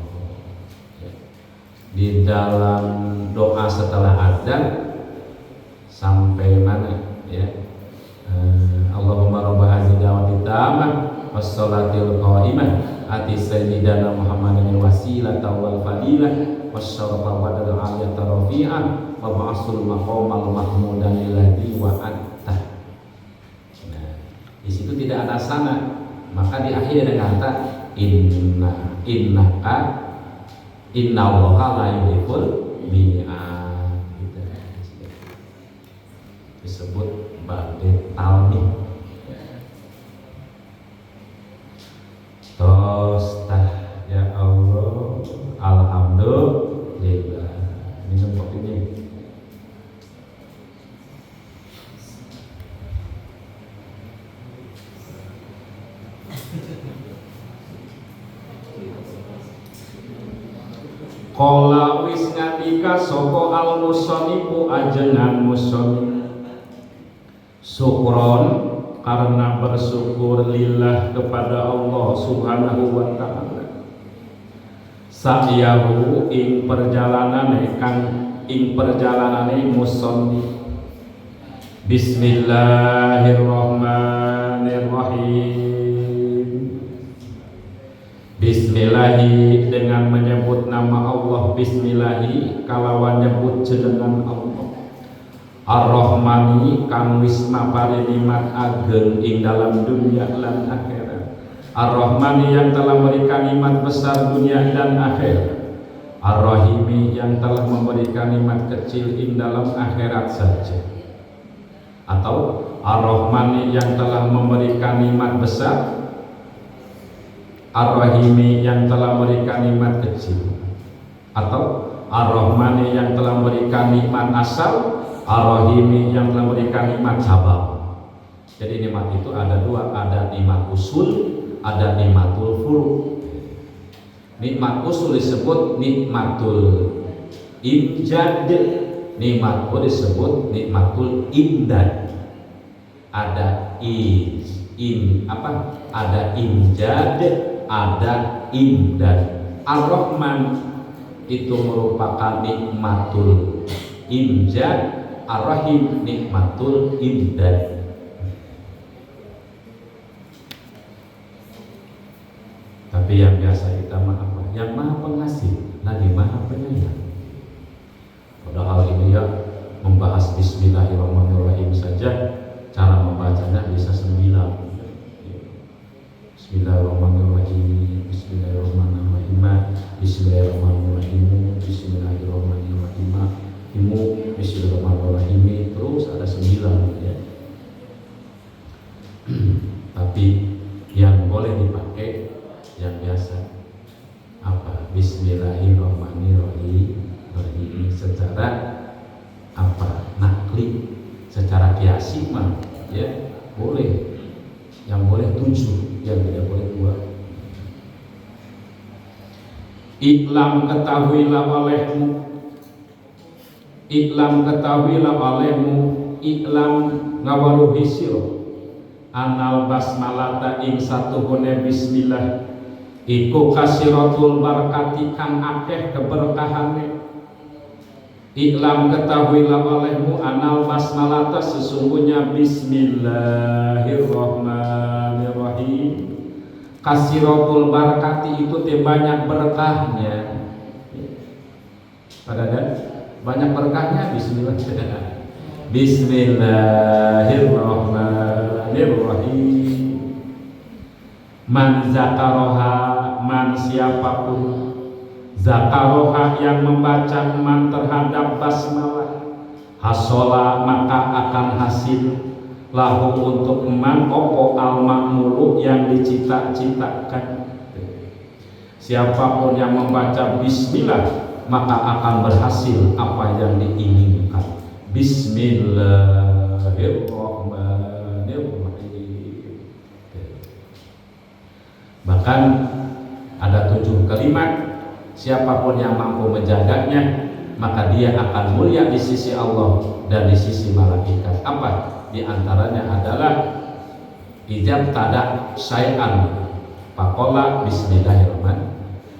Di dalam doa setelah adzan sampai mana ya? Allahumma rabb hadhihi da'wati tammah was salatil qa'imah ati sayyidina Muhammadin wasilata wal fadilah wasyarafa wa dal aliyata rafi'ah wa ba'asul maqamal mahmudan alladhi wa'atta. Nah, di situ tidak ada sana, maka diakhiri dengan kata innaka innallaha la yuhibbul mi'ad. Gitu. Disebut babe talmi. Tostah ya Allah, alhamdulillah. Minum kopinya. Qala wis ngatika sapa al musonifu ajengan musonif syukron karena bersyukur lillah kepada Allah subhanahu wa ta'ala sa'yahu ing perjalanane musonif bismillahirrahmanirrahim. Bismillahi dengan menyebut nama Allah, bismillahi kalawan nyebut jenengan Allah. Ar-Rahmani kang wis mapari nikmat ageng ing dalam dunia lan akhirat. Ar-Rahmani yang telah memberikan nikmat besar dunia dan akhirat. Ar-Rahimi yang telah memberikan nikmat kecil ing dalam akhirat saja. Atau Ar-Rahmani yang telah memberikan nikmat besar, Ar-Rahimi yang telah memberikan nikmat kecil, atau Ar-Rahmani yang telah memberikan nikmat asal, Ar-Rahimi yang telah memberikan nikmat cabang. Jadi nikmat itu ada dua, ada nikmat usul, ada nikmatul furu. Nikmat usul disebut nikmatul imjad, nikmat furu disebut nikmatul imdad. Ada ada imjad, ada imdad. Ar-Rahman itu merupakan nikmatul imjad, Ar-Rahim nikmatul imdad. Tapi yang biasa kita apa? Yang maha pengasih lagi maha penyayang. Padahal ini ya membahas bismillahirrahmanirrahim saja, cara membacanya bisa 9. Bismillahirrahmanirrahim, Bismillahirrahmanirrahim, Bismillahirrahmanirrahim, Bismillahirrahmanirrahim, Bismillahirrahmanirrahim, terus ada 9 ya. Tapi yang boleh dipakai yang biasa apa? Bismillahirrahmanirrahim secara apa? Nakli, secara kiasi mah ya boleh. Yang boleh 7, yang tidak boleh 2. Iklam ketahuilah olehmu, iklam ketahuilah olehmu, iklam ngawaruhi siro anal basmalata ing satuhune bismillah iku kasiratul barakati kang akeh keberkahane. Iklam ketahuilah olehmu anal basmalata sesungguhnya bismillahirrahmanirrahim kasiratul barakati itu banyak berkahnya. Pada banyak berkahnya bismillah. Bismillahirrahmanirrahim. Man zakaroha, man siapapun zakaroha yang membaca man terhadap basmalah hasola maka akan hasil lahu untuk man opo al makmulu yang dicita-citakan. Siapapun yang membaca bismillah maka akan berhasil apa yang diinginkan. Bismillahirrahmanirrahim. Bahkan ada 7 kalimat. Siapapun yang mampu menjaganya maka dia akan mulia di sisi Allah dan di sisi malaikat. Apa? Di antaranya adalah ijab tada syai'an faqala bismillahirrahmanirrahim.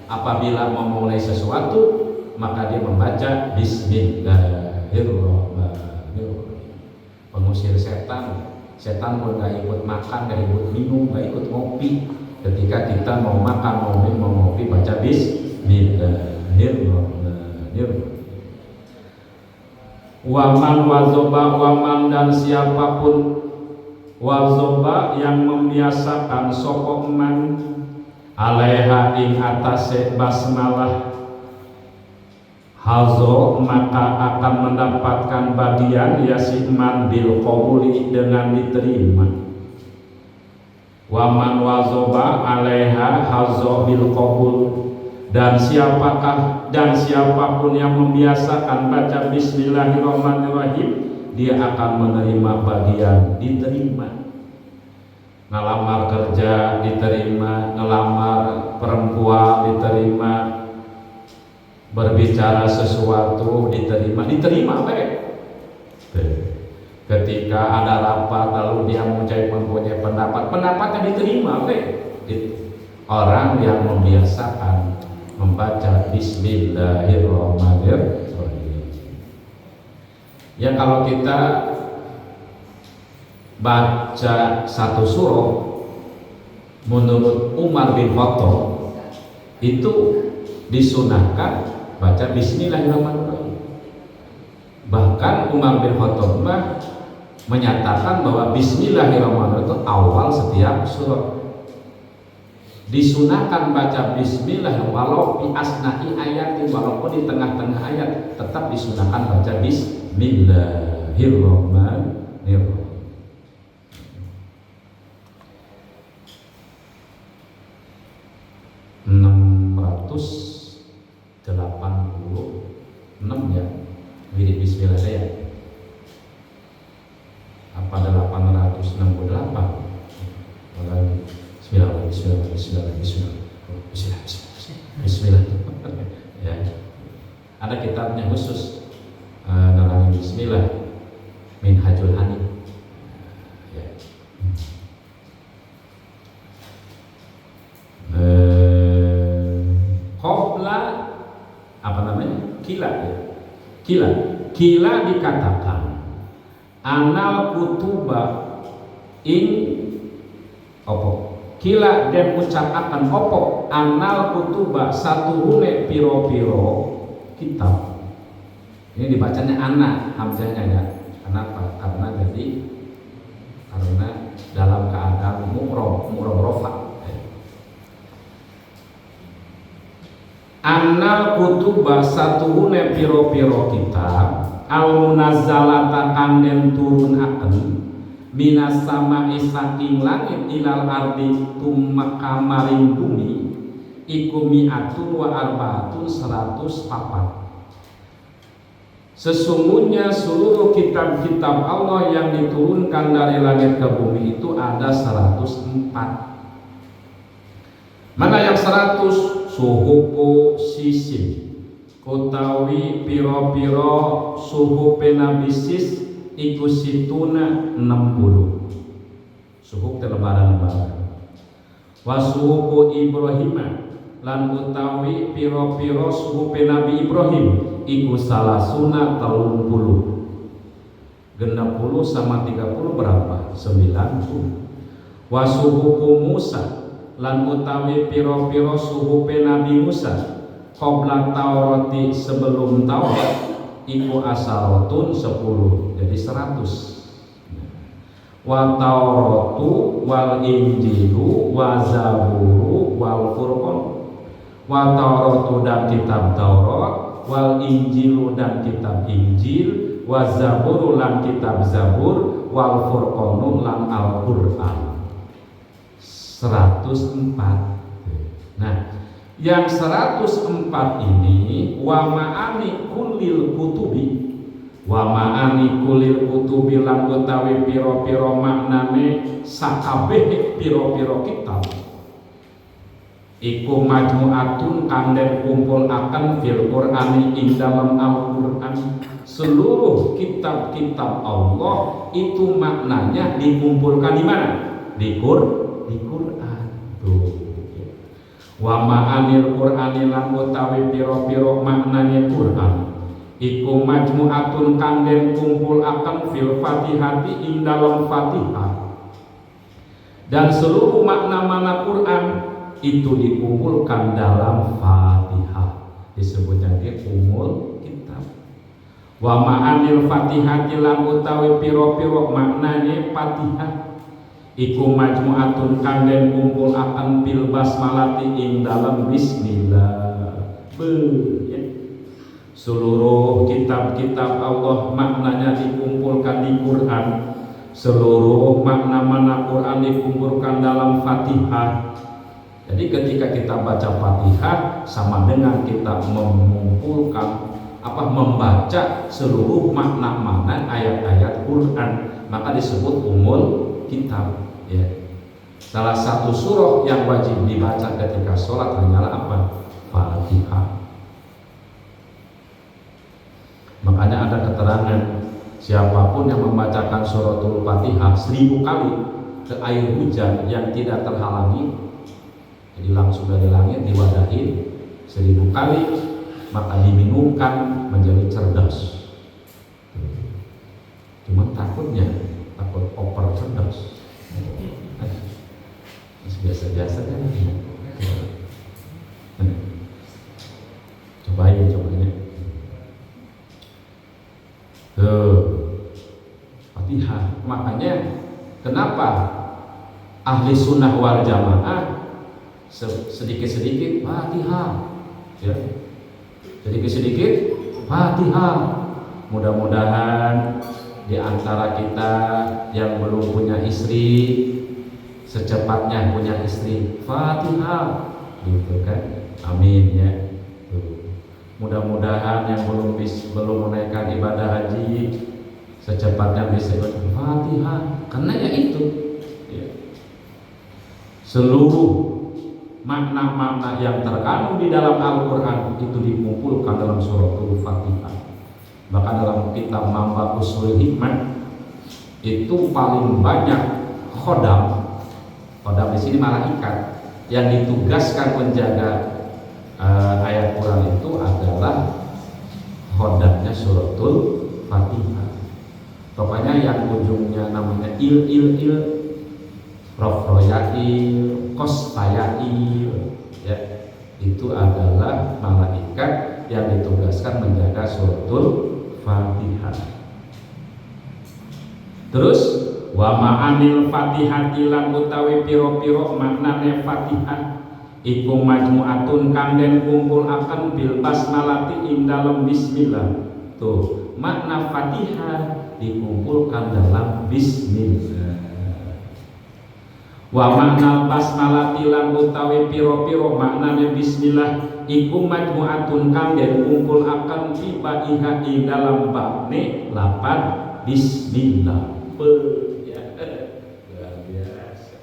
Apabila memulai sesuatu maka dia membaca bismillahirrahmanirrahim. Pengusir setan. Setan pun gak ikut makan, gak ikut minum, gak ikut ngopi. Ketika kita mau makan, mau minum, mau ngopi baca bismillahirrahmanirrahim. Waman wazoba waman dan siapapun Wazoba yang membiasakan sapa man alaiha ing atase basmalah, hazo maka akan mendapatkan bagian ya si man bil qabuli dengan diterima. Waman wazoba alaiha hazo bil qabul, dan siapapun yang membiasakan baca bismillahirrahmanirrahim, dia akan menerima bagian diterima. Ngelamar kerja diterima, ngelamar perempuan diterima, berbicara sesuatu diterima baik. Ketika ada rapat lalu dia mempunyai pendapatnya diterima baik. Orang yang membiasakan membaca bismillahirrahmanirrahim. Ya kalau kita baca satu surah menurut Umar bin Khattab itu disunahkan baca bismillahirrahmanirrahim. Bahkan Umar bin Khattab menyatakan bahwa bismillahirrahmanirrahim itu awal setiap surah. Disunahkan baca bismillah walau di asna'i ayat, walaupun di tengah-tengah ayat tetap disunahkan baca bismillahirrahmanirrahim. Ya, wirid bismillah saya. Apa ada 868? Bismillah. Ya. Ada kitabnya khusus nerangin bismillah, Minhajul Hanif. Ya. Qabla apa namanya? Kila dikatakan anal kutuba ing opo. Kila den ucapaken opo anal kutuba satuhune piro-piro kitab. Ini dibacanya anak hamzahnya ya. Kenapa? Karena dalam keadaan mu'rab rofa. Anal kutuba satuhune piro-piro kitab al munazzalata kang den turunaken minas sama'i saking langit ilal ardi tumaka maring bumi iku mi'atun wa arba'atun 104. Sesungguhnya seluruh kitab-kitab Allah yang diturunkan dari langit ke bumi itu ada 104. Mana yang 100? Suhuku sisim utawi piro-piro suhu penabisis iku situna 60 suhu telebaran-lebaran. Wasuhu Ibrahim lan utawi piro-piro suhu Nabi Ibrahim iku salasuna 30. 60 sama 30 berapa? 90. Wasuhu Musa lan utawi piro-piro suhu Nabi Musa qabla Taurati sebelum Taurat iku asaratun 10, jadi 100. Wa Tauratu wal Injilu wa Zaburu wal Furqan. Wa Tauratu dan kitab Taurat, wal Injilu dan kitab Injil, wa Zaburu lan kitab Zabur, wal Furqanu lan Al-Qur'an. 104. Nah, yang 104 ini wa ma'ani kulil kutubi, wa ma'ani kulil kutubi lan utawi piro-piro maknane sakabeh piro-piro kitab iku majmu'atun kang den kumpulaken fil Qur'ani ing dalam Al-Qur'an. Seluruh kitab-kitab Allah itu maknanya dikumpulkan di mana? Di Qur'an. Tuh. Wa ma'anil Qur'ani lan utawi piro-piro maknane Qur'an iku majmu'atun kang den kumpulaken fil Fatihati ing dalam Fatihah. Dan seluruh makna-makna Qur'an itu dikumpulkan dalam Fatihah, disebutnya dia umul kitab. Wa ma'anil Fatihati lan utawi piro-piro maknane Fatihah iku majmu'atun kang den kumpul akan bil basmalati ing dalam bismillah. Ya. Seluruh kitab-kitab Allah maknanya dikumpulkan di Quran. Seluruh makna-makna Quran dikumpulkan dalam Fatihah. Jadi ketika kita baca Fatihah sama dengan kita mengumpulkan membaca seluruh makna-makna ayat-ayat Quran, maka disebut umul kitab. Ya. Salah satu surah yang wajib dibaca ketika sholat hanyalah apa? Fatihah. Makanya ada keterangan siapapun yang membacakan suratul Fatihah 1000 kali ke air hujan yang tidak terhalangi, jadi langsung dari langit diwadahi 1000 kali, maka diminumkan menjadi cerdas. Cuma takut over cerdas. Biasa-biasa kan. Cobain. Fatihah. Makanya kenapa ahli sunnah wal jamaah sedikit-sedikit Fatihah, ya, sedikit-sedikit Fatihah. Mudah-mudahan di antara kita yang belum punya istri secepatnya punya istri Fatihah, gitu kan? Amin ya. Mudah-mudahan yang belum menaikkan ibadah haji secepatnya bisa Fatihah, karena ya itu ya. Seluruh makna-makna yang terkandung di dalam Al-Quran itu dikumpulkan dalam suratul Fatihah. Bahkan dalam kitab Mamba Usul Hikmah itu paling banyak khodam di sini malaikat yang ditugaskan menjaga ayat Quran itu adalah khodamnya suratul Fatihah. Pokoknya yang ujungnya namanya il, rofroyail, kospayail, ya, itu adalah malaikat yang ditugaskan menjaga suratul Fatihah. Terus wa ma'anil Fatihati lan utawi piro-piro maknane Fatihah iku majmu'atun kang den kumpulaken bil basmalati ing dalem bismillah. Tuh, makna Fatihah dikumpulkan dalam bismillah. Wa makna basmalati lan utawi piro-piro maknane bismillah iku majmu'atun kang den kumpulaken fi baiha ing dalam bakne lapan bismillah. Luar biasa.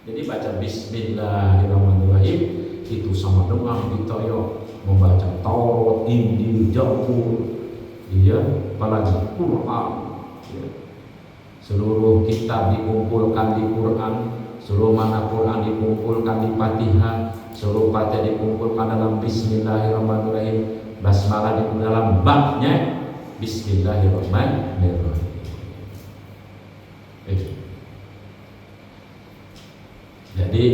Jadi baca Bismillahirrahmanirrahim itu sama dengan kita membaca Taurat, Injil, Zabur, apalagi Quran. Ya. Seluruh kitab dikumpulkan di Quran, seluruh makna Quran dikumpulkan di Fatihah, seluruh Fatihah dikumpulkan dalam Bismillahirrahmanirrahim, basmalah di dalam babnya Bismillahirrahmanirrahim. Jadi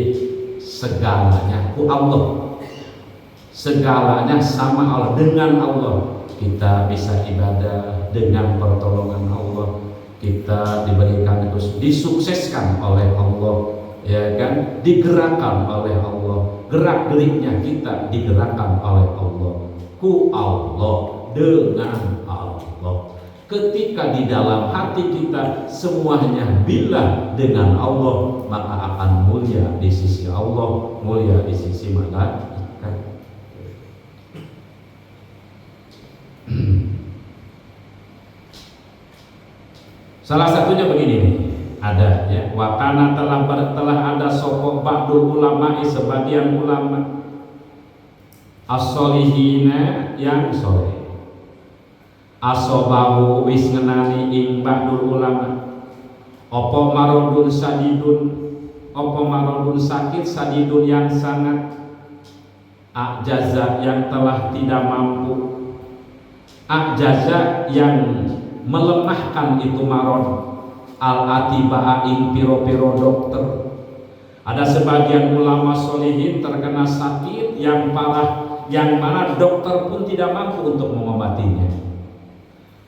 segalanya ku Allah, segalanya sama Allah, dengan Allah kita bisa ibadah, dengan pertolongan Allah kita diberikan itu, disukseskan oleh Allah, ya kan, digerakkan oleh Allah, gerak geriknya kita digerakkan oleh Allah, ku Allah, dengan Allah. Ketika di dalam hati kita semuanya billah dengan Allah, maka akan mulia di sisi Allah, mulia di sisi malaikat. Salah satunya begini nih, ada ya, wakana telah ada sopok ba'dul ulama, sebagian ulama as-solihina yang soleh, asobahu wis ngenani ing ba'dul ulama opo marodun sakit sadidun yang sangat, ajaza yang telah tidak mampu, ajaza yang melemahkan itu marod, al-atibaa ing piro-piro dokter. Ada sebagian ulama solihin terkena sakit yang parah, yang mana dokter pun tidak mampu untuk mengobatinya.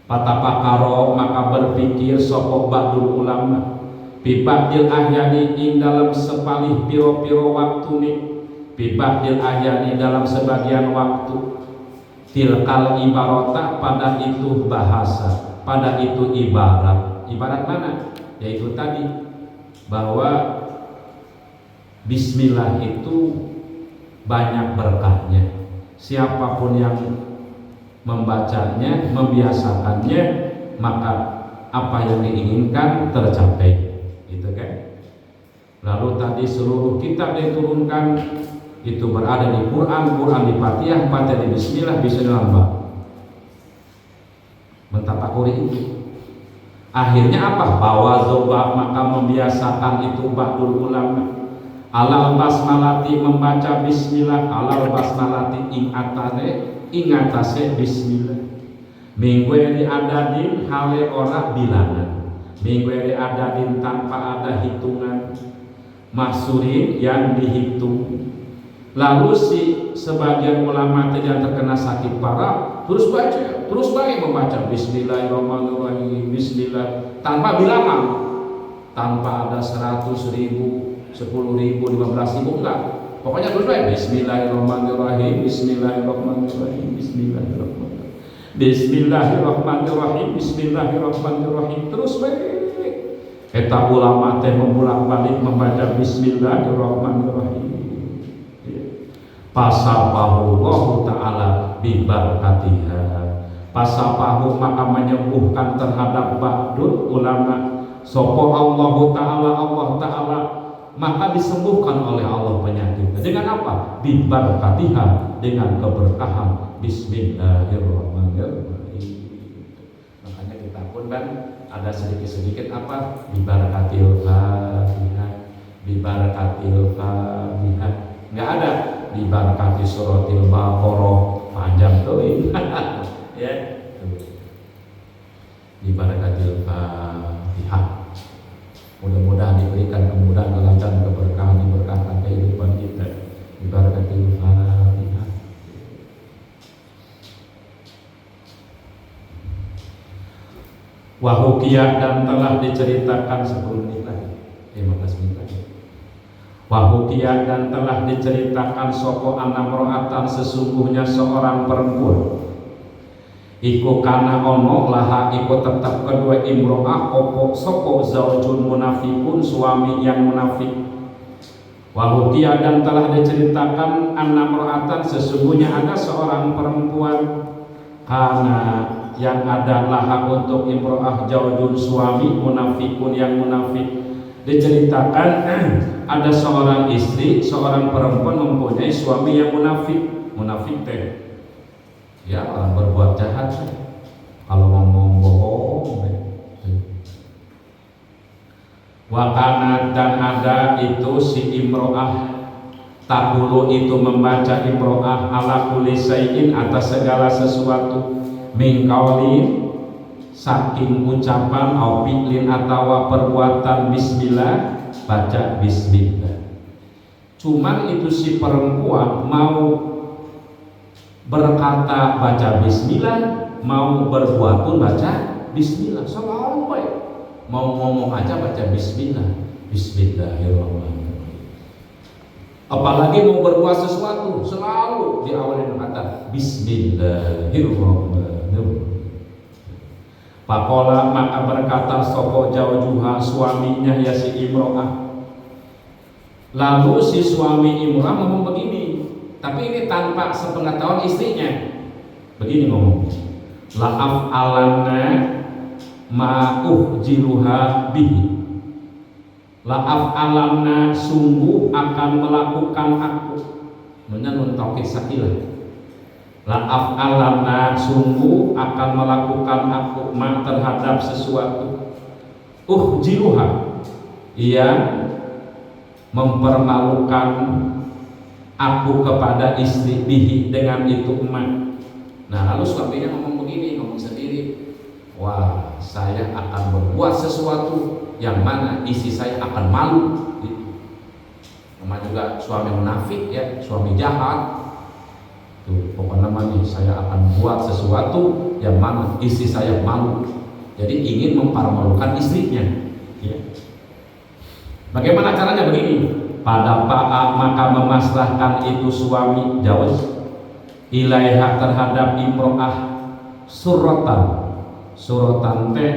Patapakaro maka berpikir sopok ba'dul ulama, bibadil ahyani ing dalam sepalih piro-piro waktune, bibadil ahyani dalam sebagian waktu, tilkal ibarota pada itu bahasa, pada itu ibarat. Ibarat mana? Yaitu tadi bahwa bismillah itu banyak berkahnya. Siapapun yang membacanya, membiasakannya, maka apa yang diinginkan tercapai. Gitu kan? Lalu tadi seluruh kitab yang diturunkan itu berada di Quran, Quran di Fatihah, Fatihah di Bismillah, bisa dilambang. Mentafakuri itu. Akhirnya apa? Bahwa zoba maka membiasakan itu ba'dul ulama. Alal basmalati membaca Bismillah, alal basmalati ing atase Bismillah. Minggu eri adadin hale ora bilangan, minggu eri adadin tanpa ada hitungan, mahsurin yang dihitung. Lalu si sebagian ulama yang terkena sakit parah terus baik membaca Bismillahirrahmanirrahim, Bismillah tanpa bilangan, tanpa ada 100.000, 10.000, 15.000, enggak. Pokoknya terus baik Bismillahirrahmanirrahim, Bismillahirrahmanirrahim, Bismillahirrahmanirrahim, Bismillahirrahmanirrahim, Bismillahirrahmanirrahim, terus baik. Eta ulama teh membolak-balik membaca Bismillahirrahmanirrahim. Pasapahullahu ta'ala bibarakatiha. Pasapahu maka menyembuhkan terhadap ba'dul ulama. Sopo Allahu ta'ala, Allah ta'ala maka disembuhkan oleh Allah penyakitnya. Dengan apa? Bibarakatiha, dengan keberkahan Bismillahirrahmanirrahim. Makanya kita pun kan ada sedikit-sedikit apa? Bibarakatil Fatihah, bibarakatil Fatihah. Enggak ada bibarakati suratil Baqarah, panjang tuh ya. Bibarakatil Fatihah. Mudah-mudahan diberikan kemudahan, kelancaran, keberkahan, diberkahkan kehidupan kita. Bibarakatil Fatihah. Wahukiyah dan telah diceritakan sebelum ini lagi. Terima kasih lagi. Wahukiyah dan telah diceritakan soko anamro'atan sesungguhnya seorang perempuan. Iku kana ono laha iku tetap kedua imro'ah opo soko zaujun munafikun, suami yang munafik. Wahukiyah dan telah diceritakan anamro'atan sesungguhnya ada seorang perempuan kana yang ada laha untuk imro'ah zaujun suami munafikun yang munafik. Diceritakan ada seorang istri, seorang perempuan mempunyai suami yang munafik. Munafik teh ya orang berbuat jahat. Kalau ngomong bohong. Wakana dan ada itu si imro'ah tahulu itu membaca imro'ah ala kulli syai'in atas segala sesuatu min qaulin saking ucapan au fi'lin atawa perbuatan bismillah, baca bismillah. Cuman itu si perempuan mau berkata baca bismillah, mau berbuat pun baca bismillah, selalu baik. Mau ngomong aja baca bismillah, bismillahirrahmanirrahim. Apalagi mau berbuat sesuatu selalu diawali dengan kata bismillahirrahmanirrahim. Pakola maka berkata soko jaujuha suaminya ya si imro'ah. Lalu si suami imro'ah ngomong begini, tapi ini tanpa sepengetahuan istrinya. Begini ngomong, la'af alanna ma'uh jiruha bihi. La'af alanna sungguh akan melakukan aku. Menyanun taukid sakilah. La'af alanna sungguh akan melakukan aku ma terhadap sesuatu. Jiruha yang mempermalukan aku kepada istri bihi dengan itu emak. Nah lalu suaminya ngomong begini, ngomong sendiri, wah saya akan berbuat sesuatu yang mana istri saya akan malu. Nama juga suami munafik ya, suami jahat. Tuh, pokoknya nih saya akan buat sesuatu yang mana istri saya malu. Jadi ingin mempermalukan istrinya. Ya. Bagaimana caranya? Begini, pada pa'a maka memasrahkan itu suami jawaz ilaiha terhadap imro'ah suratan teh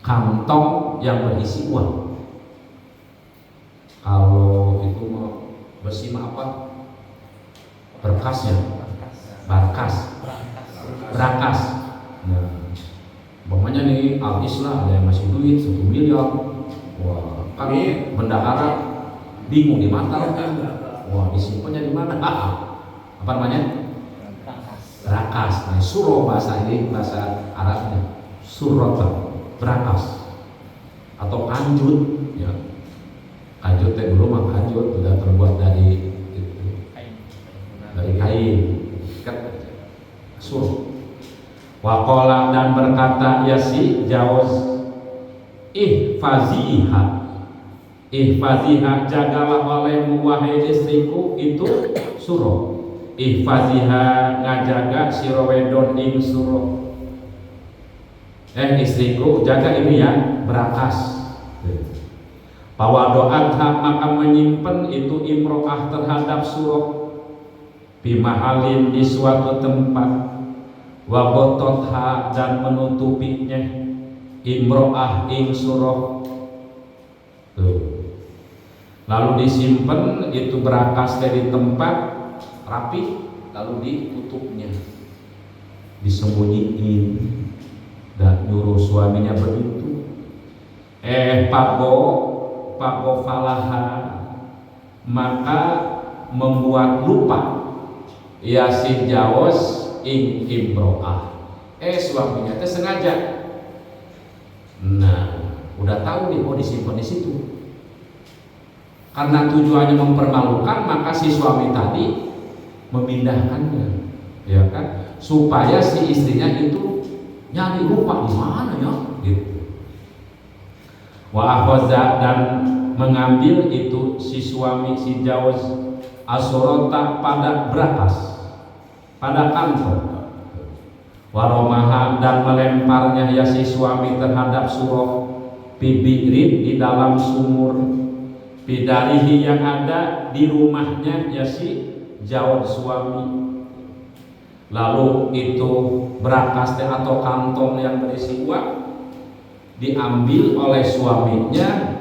kantong yang berisi uang. Kalau itu mau besi mah apa? Berkasnya, berakas. Nah, umpamanya nih artis lah, ada yang masih duit 1 miliar. Wah, kan bendahara bingung di mana. Wah, disimpannya di mana? Apa namanya? Berakas. Nah, suro bahasa ini, bahasa Arabnya suratan, berakas atau kanjut ya. Kanjut teh dulu mah kanjut sudah terbuat dari kain ikat sur. Waqala dan berkata ya si jawaz ihfaziha jagalah olehmu wahai istriku itu suro. Ihfaziha ngajaga sira wedon ing suro. Istriku jaga ini ya berakas. Pawadoatha maka menyimpan itu imro'ah terhadap surah bimahalin di suatu tempat, wabototha dan menutupinya imro'ah ing surah. Lalu disimpan itu berakas dari tempat rapi, lalu ditutupnya, disembunyiin dan nyuruh suaminya begitu. Pak Falaha maka membuat lupa ya si jawaz ing imro'ah. Suaminya teh sengaja. Nah, udah tahu nih mau disimpan di situ. Karena tujuannya mempermalukan, maka si suami tadi memindahkannya, ya kan? Supaya si istrinya itu nyari lupa di mana ya, gitu. Wa akhadha dan mengambil itu si suami si jawaz asurata pada berakas, pada kantong. Waromaha dan melemparnya ya si suami terhadap surah bibirin di dalam sumur bidarihi yang ada di rumahnya ya si jawaz suami. Lalu itu berakas atau kantong yang berisi uang diambil oleh suaminya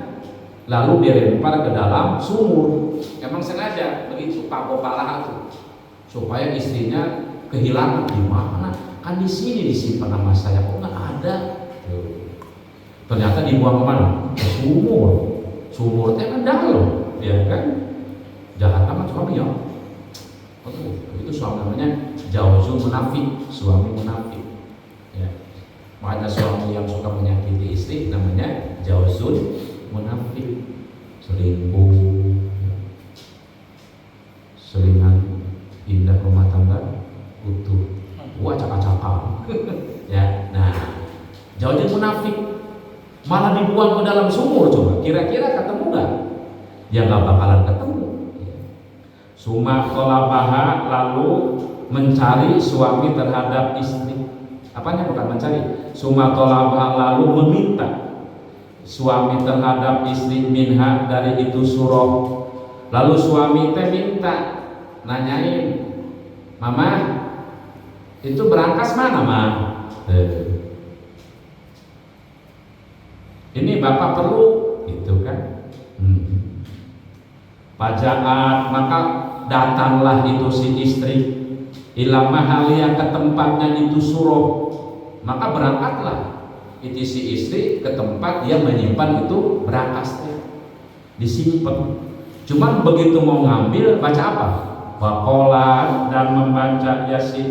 lalu dilempar ke dalam sumur. Emang sengaja begitu Pak Bopala itu supaya istrinya kehilangan. Di mana? Kan di sini disimpan nama saya, kok nggak ada? Ternyata dibuang kemana? Ke sumur. Sumur teh kan dalam, ya kan? Jahat amat suami ya. Itu suami namanya jawazul munafik, suami munafik. Ya. Makanya suami yang suka menyakiti istri namanya jawazul munafik, selingkuh, selingan indah rumah tangga utuh, acak-acakan. Ya, nah jawazul munafik malah dibuang ke dalam sumur. Coba kira-kira ketemu nggak? Ya nggak bakalan ketemu. Suma qalabaha lalu mencari suami terhadap istri. Apanya bukan mencari? Suma qalabaha lalu meminta suami terhadap istri minha dari itu surah. Lalu suami teh minta, nanyain, mama itu berangkas mana ma? Ini bapak perlu, gitu kan? Pajaat maka datanglah itu si istri ila mahalia ke tempatnya itu surah, maka berangkatlah itu si istri ke tempat dia menyimpan itu berakasnya, disimpan. Cuman begitu mau ngambil baca apa? Waqala dan membaca ya si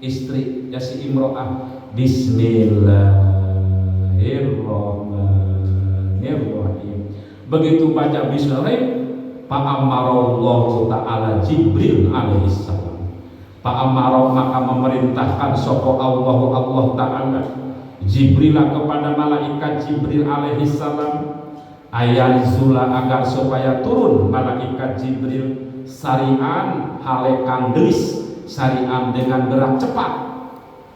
istri ya si imro'ah Bismillahirrahmanirrahim. Begitu baca bismillah Fa'amarallahu ta'ala Jibril alaihissalam. Fa'amarallahu maka memerintahkan soko Allah ta'ala Jibril kepada malaikat Jibril alaihissalam ayanzula agar supaya turun malaikat Jibril sarian halekang gelis, sarian dengan gerak cepat.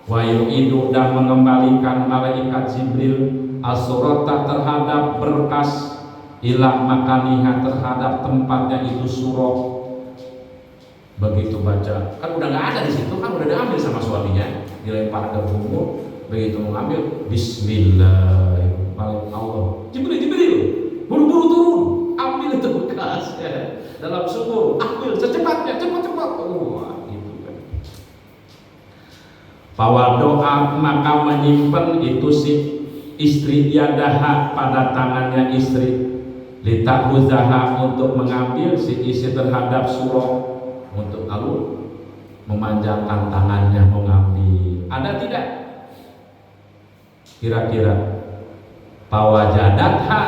Wa yu'idu dan mengembalikan malaikat Jibril asurata terhadap berkas ila makaniha terhadap tempatnya itu surah. Begitu baca, kan udah nggak ada di situ, kan udah diambil sama suaminya, dilempar ke bumbu. Begitu mengambil, Bismillahirrahmanirrahim. Allah, Jibril, buru-buru turun, ambil itu bekas ya. Dalam sumur, ambil secepatnya, cepat. Wah, gitu kan. Bahwa doa maka menyimpan itu si istri yadaha pada tangannya istri, litakhuzaha untuk mengambil si istri terhadap surah, untuk lalu memanjangkan tangannya mengambil. Ada tidak? Kira-kira pawajadatha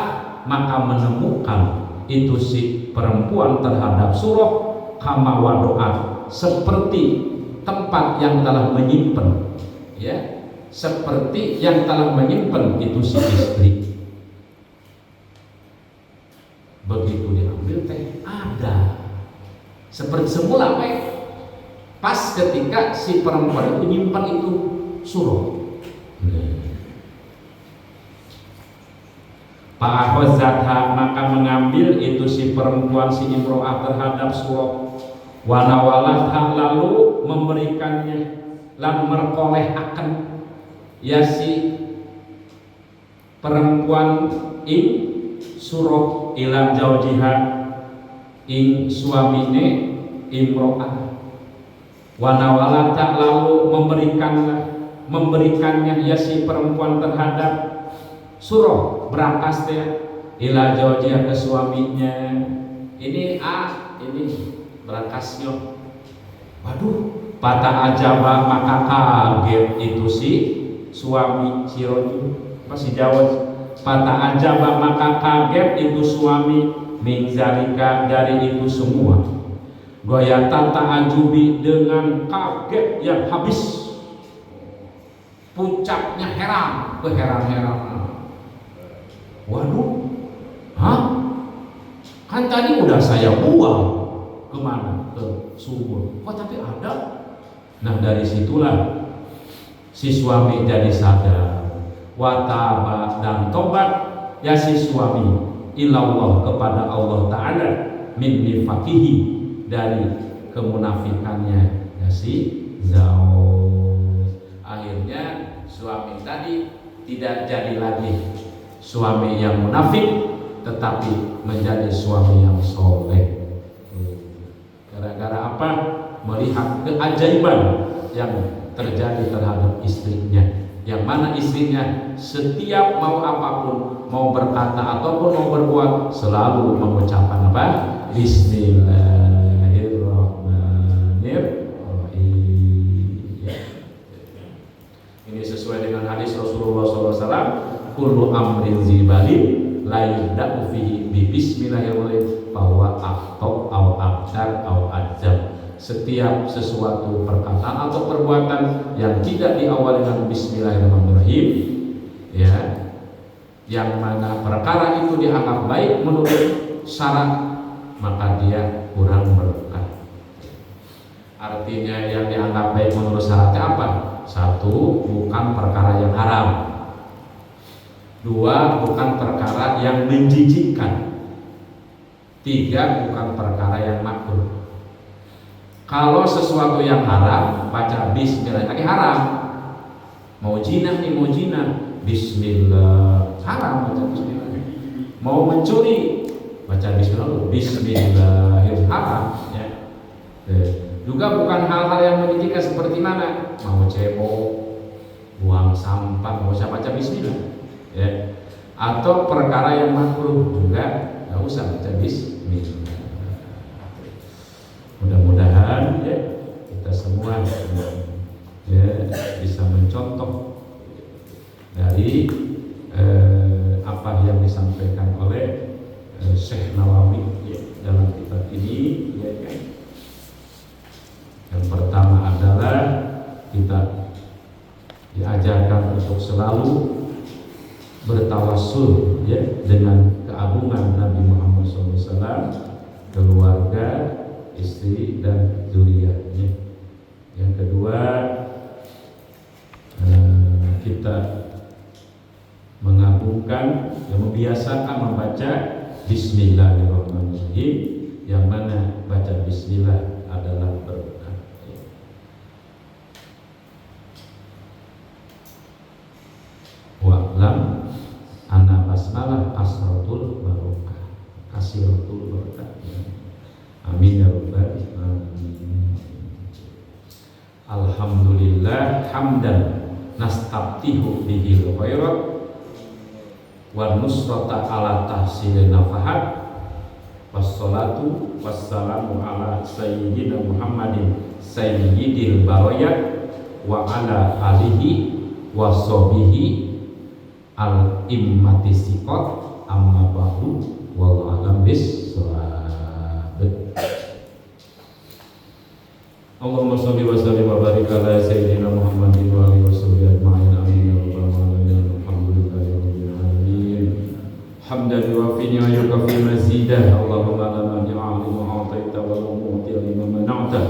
maka menemukan itu si perempuan terhadap surah kama wadoat, seperti tempat yang telah menyimpan, ya, seperti yang telah menyimpan itu si istri. Begitu diambil teh ada seperti semula pas ketika si perempuan itu menyimpan itu surah. Fa'akhazatha maka mengambil itu si perempuan si imro'ah terhadap surah, wa nawalatha lalu memberikannya, lan merkoleh akan ya si perempuan ing surah ila jaujiha ing suamine imro'ah, wa nawalatha lalu memberikannya ya si perempuan terhadap surah berakas teh ila jaujiha ke suaminya. Ini ini berakasnya. Waduh, pada ajaba maka kaget itu si suami si rojul masih jawab. Pada ajaba maka kaget itu suami min zalika dari itu semua. Goyatan ta'ajubi dengan kaget yang habis, puncaknya heran, keheran-heran. Waduh, kan tadi udah saya buang kemana? Ke sumur. Kok tapi ada? Nah dari situlah si suami jadi sadar, wataba dan tobat ya si suami ilallah kepada Allah Ta'ala min nifaqihi dari kemunafikannya ya si zauj. Akhirnya suami tadi tidak jadi lagi suami yang munafik, tetapi menjadi suami yang soleh. Gara-gara apa? Melihat keajaiban yang terjadi terhadap istrinya, yang mana istrinya setiap mau apapun, mau berkata ataupun mau berbuat, selalu mengucapkan apa? Bismillahirrahmanirrahim. Ini sesuai dengan hadis Rasulullah SAW. Kullu amrin zibalin la yubda'u fihi bi bismillahirrahmanirrahim bahwa akhtau au abdar au adzam. Setiap sesuatu perkataan atau perbuatan yang tidak diawali dengan bismillahirrahmanirrahim, ya, yang mana perkara itu dianggap baik menurut syarat, maka dia kurang berkah. Artinya yang dianggap baik menurut syaratnya apa? Satu, bukan perkara yang haram. Dua, bukan perkara yang menjijikkan. Tiga, bukan perkara yang makruh. Kalau sesuatu yang haram, baca bismillah lagi haram. Mau jinah nih, mau jinah, bismillah haram, baca bismillah. Mau mencuri, baca bismillah, bismillahirrahmanirrahim haram, ya. Juga bukan hal-hal yang menjijikkan seperti mana? Mau cebok, buang sampah, mau baca bismillah. Ya. Atau perkara yang makruh juga nggak usah baca bismillah. Mudah-mudahan ya kita semua ya bisa mencontoh dari apa yang disampaikan oleh Syekh Nawawi ya, dalam kitab ini ya, kan? Yang pertama adalah kita diajarkan untuk selalu bertawassul ya dengan keagungan Nabi Muhammad SAW, keluarga, istri dan zuriyahnya. Yang kedua, kita mengagungkan, membiasakan membaca Bismillahirrahmanirrahim, yang mana baca bismillah adalah berkah. Wa'lam anna basmalah kasratul barokah, kasiratul barokah. Amin ya rabbal alamin. Alhamdulillah hamdan nastabtihu bihil khairat wa nusrata ala tahsilin nafahat, wassalatu wassalamu ala sayyidina Muhammadin sayyidil barayat wa ala alihi wa sahbihi al immati siqat, amma ba'du, wallahu a'lam bissawab. Allahumma shalli wa sallim wa barik ala sayyidina Muhammadin wa alihi washabihi ajma'in. Amin ya rabbal alamin. Alhamdulillahi rabbil alamin. Hamdan yuwafi wa yukafi mazidah. Allahumma la mani'a lima a'taita wa la mu'tiya lima mana'ta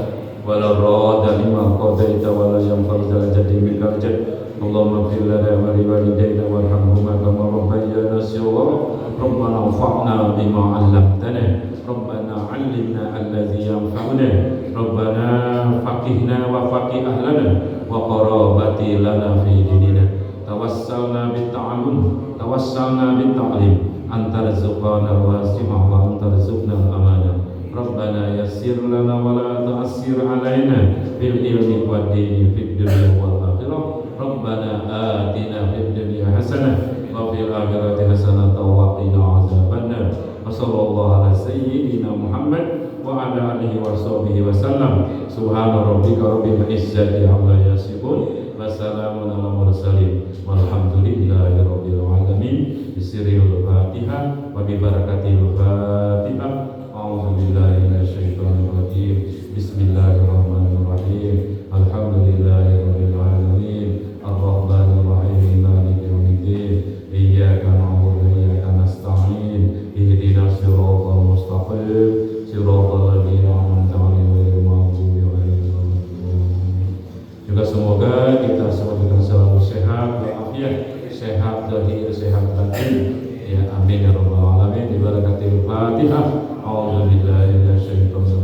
wa la radda lima qadaita wa la yanfa'u dzal jaddi minkal jadd. Allahumma ighfir lana wa li walidayna warhamhuma kama rabbayana shighara. Rabbana anfa'na bima 'allamtana. Rabbana 'allimna alladhi yanfa'una. Rabbana faqihna wa faqih ahlana wa qarabati lana fi dinina. Tawassalna bit ta'allum, tawassalna bit ta'lim. Anta rizqana wasi'ah wa anta rizqna al-amanah. Rabbana yassir lana wa la tu'assir alaina bil ilmi wad dini fid dunya wal akhirah. Rabbana atina fid dunya hasanah wa fil akhirati hasanah wa qina azabannar. Wa sallallahu ala sayyidina Muhammad wa ala alihi wa sahbihi wa sallam. Subhana rabbika rabbil izzati amma yasifun wa salamun ala mursalin walhamdulillahi rabbil alamin. Bisiril Fatihah wa bi barakatil Fatihah. A'udzu billahi minasyaitonir rajim. Bismillahirrahmanirrahim. Alhamdulillahi rabbil alamin. Ar-Rahmanir Rahim. Maliki yaumiddin. Iyyaka na'budu wa iyyaka nasta'in. Ihdinas siratal mustaqim. Siratal ladzina an'amta 'alaihim ghairil maghdubi 'alaihim waladdallin. Juga semoga kita semua juga selalu sehat walafiat, sehat lahir, sehat batin. Ya amin ya rabbal alamin. Bi barakatil Fatihah. A'udzu billahi minasyaitonir